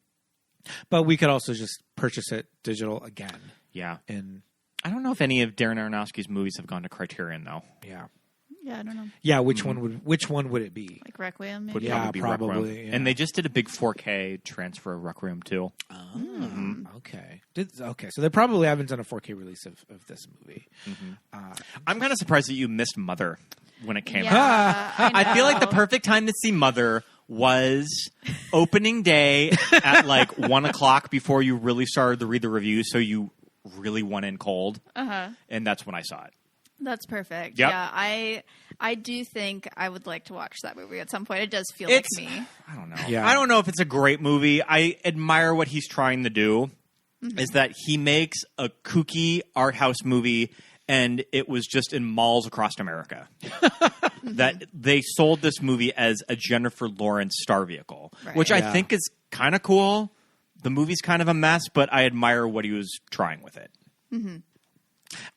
S5: But we could also just purchase it digital again.
S6: Yeah.
S5: And
S6: I don't know if any of Darren Aronofsky's movies have gone to Criterion though.
S5: Yeah.
S7: Yeah, I don't know.
S5: Yeah, which one would it be?
S7: Like Requiem, maybe?
S6: Would probably be Requiem. Yeah. And they just did a big 4K transfer of Requiem too.
S5: Oh, okay. So they probably haven't done a 4K release of this movie.
S6: I'm kind of surprised that you missed Mother when it came
S7: out.
S6: I feel like the perfect time to see Mother was opening day at like 1 o'clock before you really started to read the reviews, so you really went in cold. And that's when I saw it.
S7: That's perfect.
S6: Yep.
S7: Yeah, I do think I would like to watch that movie at some point. It does feel like me.
S6: I don't know.
S5: Yeah.
S6: I don't know if it's a great movie. I admire what he's trying to do. Is that he makes a kooky art house movie, and it was just in malls across America. That they sold this movie as a Jennifer Lawrence star vehicle, which I think is kind of cool. The movie's kind of a mess, but I admire what he was trying with it.
S7: Mm-hmm.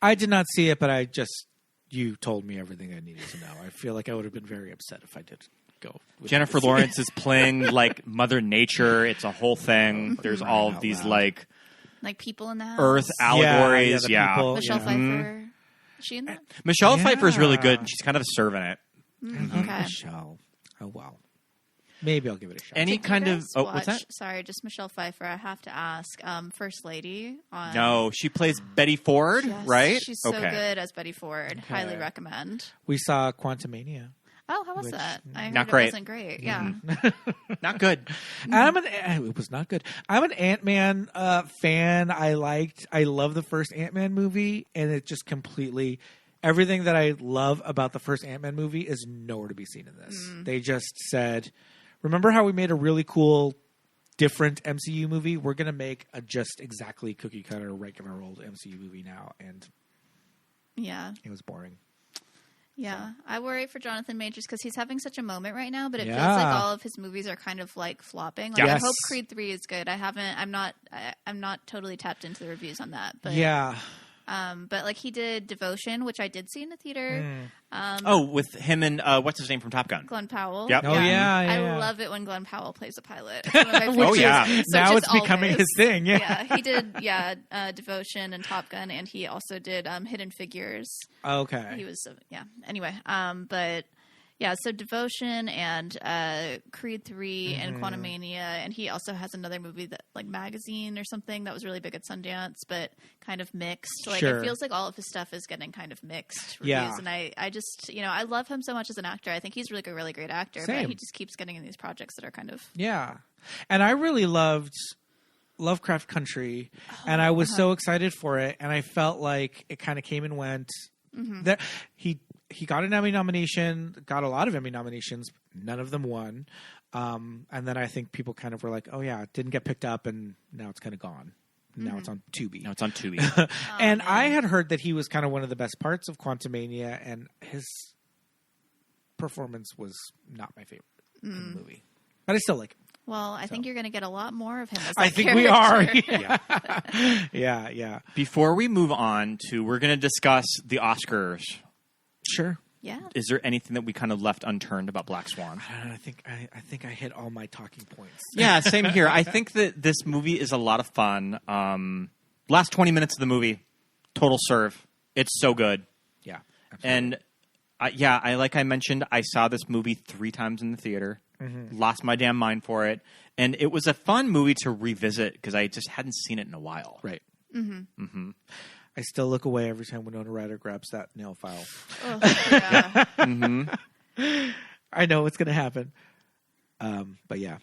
S5: I did not see it, but you told me everything I needed to know. I feel like I would have been very upset if I did go.
S6: Jennifer Lawrence is playing like Mother Nature. It's a whole thing. There's all of these like
S7: people in the house.
S6: Earth allegories. Yeah.
S5: People,
S7: Michelle Pfeiffer. Is she in that?
S6: Michelle Pfeiffer is really good, and she's kind of a serve in it.
S7: Okay.
S5: Michelle. Oh, wow. Maybe I'll give it a shot.
S6: Any kind of... Oh,
S7: watch,
S6: what's that?
S7: Sorry, just Michelle Pfeiffer. I have to ask. First Lady. On...
S6: No, she plays Betty Ford,
S7: yes,
S6: right?
S7: She's so good as Betty Ford.
S5: Okay.
S7: Highly recommend.
S5: We saw Quantumania.
S7: Oh, how was that? I heard
S6: not
S7: it
S6: great.
S7: wasn't great. Yeah.
S6: Not good.
S5: It was not good. I'm an Ant-Man fan. I love the first Ant-Man movie, and it just completely... Everything that I love about the first Ant-Man movie is nowhere to be seen in this. They just said, remember how we made a really cool, different MCU movie? We're going to make a just exactly cookie-cutter, regular old MCU movie now. And it was boring.
S7: Yeah, I worry for Jonathan Majors because he's having such a moment right now, but it feels like all of his movies are kind of like flopping. Like, I hope Creed 3 is good. I'm not totally tapped into the reviews on that, but but like he did Devotion, which I did see in the theater.
S6: With him and what's his name from Top Gun?
S7: Glenn Powell.
S6: Yep.
S5: Oh
S7: I love it when Glenn Powell plays a pilot. It's one of my favorites.
S5: Now it's becoming his thing.
S7: He did Devotion and Top Gun, and he also did Hidden Figures.
S5: Okay.
S7: He was anyway, but so Devotion and Creed 3 and Quantumania, and he also has another movie that like Magazine or something that was really big at Sundance, but kind of mixed. Like it feels like all of his stuff is getting kind of mixed reviews, and I just I love him so much as an actor. I think he's really a really great actor, but he just keeps getting in these projects that are kind of
S5: and I really loved Lovecraft Country, and I was so excited for it, and I felt like it kind of came and went. That he got an Emmy nomination, got a lot of Emmy nominations. None of them won. And then I think people kind of were like, oh, yeah, it didn't get picked up, and now it's kind of gone. Now it's on Tubi. And I had heard that he was kind of one of the best parts of Quantumania, and his performance was not my favorite in the movie. But I still like him.
S7: Well, I think you're going to get a lot more of him as
S5: I think we are. Yeah.
S6: Before we move on we're going to discuss the Oscars.
S5: Sure.
S7: Yeah.
S6: Is there anything that we kind of left unturned about Black Swan?
S5: I think I hit all my talking points.
S6: Yeah, same here. I think that this movie is a lot of fun. Last 20 minutes of the movie, total serve. It's so good.
S5: Yeah. Absolutely.
S6: And like I mentioned, I saw this movie 3 times in the theater. Lost my damn mind for it. And it was a fun movie to revisit because I just hadn't seen it in a while.
S5: Right. I still look away every time Winona Ryder grabs that nail file.
S7: Oh, yeah.
S5: I know what's going to happen. But yeah.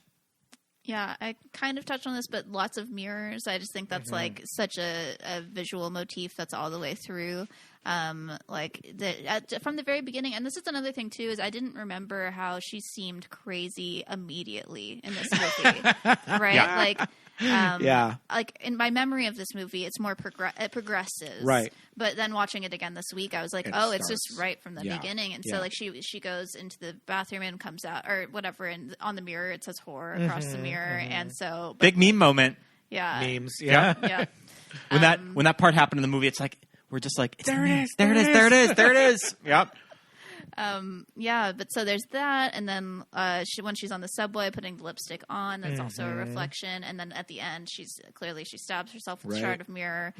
S7: Yeah, I kind of touched on this, but lots of mirrors. I just think that's like such a visual motif that's all the way through. From the very beginning, and this is another thing too, is I didn't remember how she seemed crazy immediately in this movie, right?
S6: Yeah.
S7: Like in my memory of this movie, it's more it progresses,
S5: right?
S7: But then watching it again this week, I was like, it's just right from the beginning, and so like she goes into the bathroom and comes out or whatever, and on the mirror it says horror across the mirror, and so
S6: big meme moment.
S7: Yeah,
S5: memes.
S7: Yeah.
S6: When that part happened in the movie, it's like. We're just like,
S5: there it
S6: is. Yep.
S7: But so there's that, and then when she's on the subway putting the lipstick on, that's also a reflection. And then at the end, she stabs herself with a shard of mirror.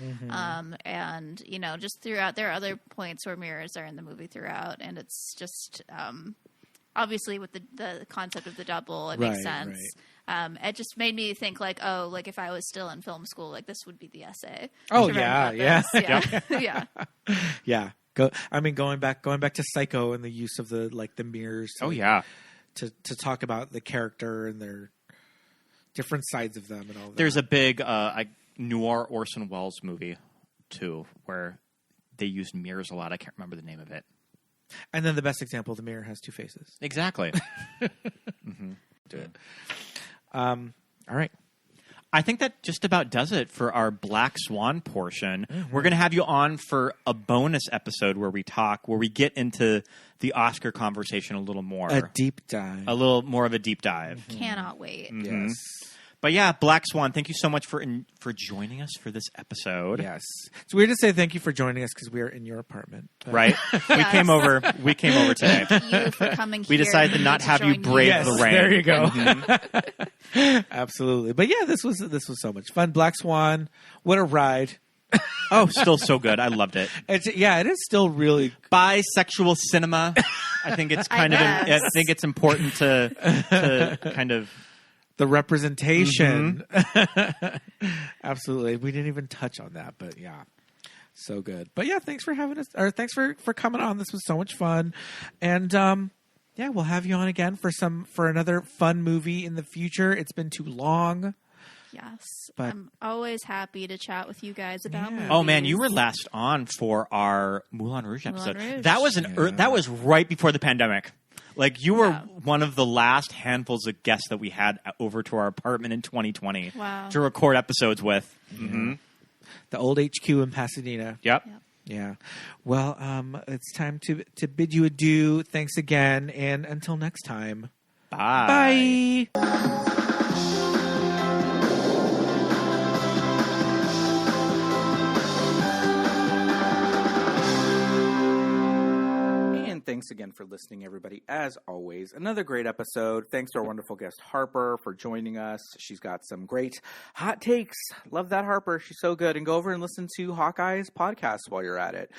S7: And just throughout, there are other points where mirrors are in the movie throughout, and it's just obviously with the concept of the double, it makes sense. Right. It just made me think like if I was still in film school, like this would be the essay.
S5: Oh yeah.
S7: Yeah.
S5: Going back to Psycho and the use of the mirrors. To talk about the character and their different sides of them and all that.
S6: There's a big noir Orson Welles movie too, where they used mirrors a lot. I can't remember the name of it.
S5: And then the best example, the mirror has two faces.
S6: Exactly.
S5: Do it. All right.
S6: I think that just about does it for our Black Swan portion. We're going to have you on for a bonus episode where we get into the Oscar conversation a little more.
S5: A deep dive.
S6: A little more of a deep dive.
S7: Cannot wait.
S5: Yes.
S6: But yeah, Black Swan, thank you so much for joining us for this episode.
S5: Yes. It's weird to say thank you for joining us because we are in your apartment. But...
S6: Right? We came over today.
S7: Thank you for coming
S6: We
S7: here.
S6: decided to not have you brave the rain.
S5: There you go. Absolutely. But yeah, this was so much fun. Black Swan, what a ride.
S6: Oh, still so good. I loved it.
S5: It is still really
S6: bisexual cinema. I think it's I think it's important to kind of
S5: the representation. Absolutely. We didn't even touch on that, but yeah. So good. But yeah, thanks for having us, or thanks for coming on. This was so much fun. And yeah, we'll have you on again for another fun movie in the future. It's been too long.
S7: Yes. But I'm always happy to chat with you guys about movies.
S6: Oh man, you were last on for our Moulin Rouge episode.
S7: Rouge.
S6: That was that was right before the pandemic. Like, you were one of the last handfuls of guests that we had over to our apartment in 2020 to record episodes with. Mm-hmm.
S5: The old HQ in Pasadena.
S6: Yep.
S5: Yeah. Well, it's time to bid you adieu. Thanks again. And until next time.
S6: Bye.
S5: Bye. Thanks again for listening, everybody. As always, another great episode. Thanks to our wonderful guest, Harper, for joining us. She's got some great hot takes. Love that, Harper. She's so good. And go over and listen to Hawkeyes Podcast while you're at it.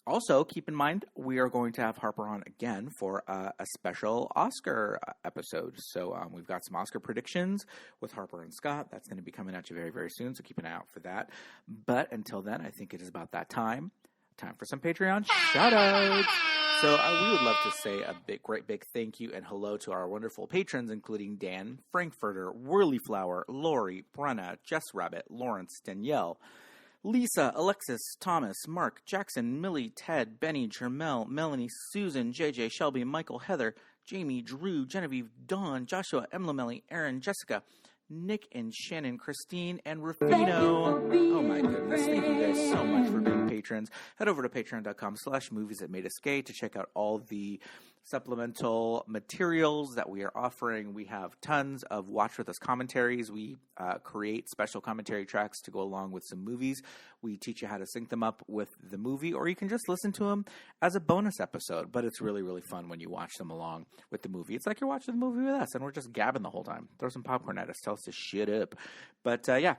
S5: Also, keep in mind, we are going to have Harper on again for a special Oscar episode. So we've got some Oscar predictions with Harper and Scott. That's going to be coming at you very, very soon. So keep an eye out for that. But until then, I think it is about that time. Time for some Patreon shout-outs. So we would love to say a great big thank you and hello to our wonderful patrons, including Dan, Frankfurter, Whirlyflower, Lori, Brenna, Jess Rabbit, Lawrence, Danielle, Lisa, Alexis, Thomas, Mark, Jackson, Millie, Ted, Benny, Jermel, Melanie, Susan, JJ, Shelby, Michael, Heather, Jamie, Drew, Genevieve, Dawn, Joshua, Emma, Melly, Aaron, Jessica, Nick and Shannon, Christine, and Rufino. Oh my goodness. Thank you guys so much for being patrons. Head over to patreon.com/moviesthatmadeusgay to check out all the supplemental materials that we are offering. We have tons of Watch With Us commentaries. We create special commentary tracks to go along with some movies. We teach you how to sync them up with the movie, or you can just listen to them as a bonus episode. But it's really, really fun when you watch them along with the movie. It's like you're watching the movie with us, and we're just gabbing the whole time. Throw some popcorn at us. Tell us to shit up. But yeah.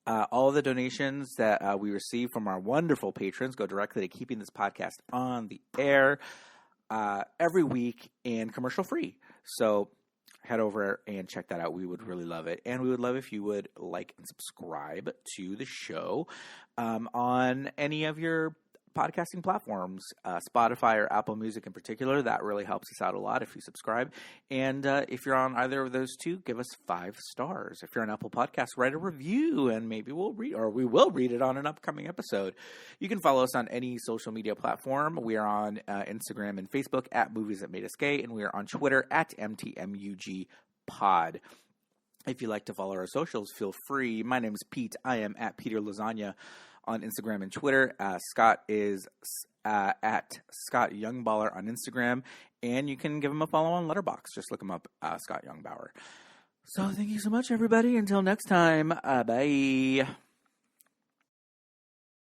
S5: All of the donations that we receive from our wonderful patrons go directly to keeping this podcast on the air every week and commercial free. So head over and check that out. We would really love it. And we would love if you would like and subscribe to the show on any of your podcasting platforms, Spotify or Apple Music in particular. That really helps us out a lot if you subscribe. And if you're on either of those two, give us 5 stars. If you're on Apple Podcasts, write a review and maybe we will read it on an upcoming episode. You can follow us on any social media platform. We are on Instagram and Facebook at Movies That Made Us Gay, and we are on Twitter at MTMUGPod. If you'd like to follow our socials, feel free. My name is Pete. I am at Peter Lasagna on Instagram and Twitter. Scott is at Scott Youngballer on Instagram, and you can give him a follow on Letterboxd. Just look him up, Scott Youngbauer. So thank you so much, everybody. Until next time, bye.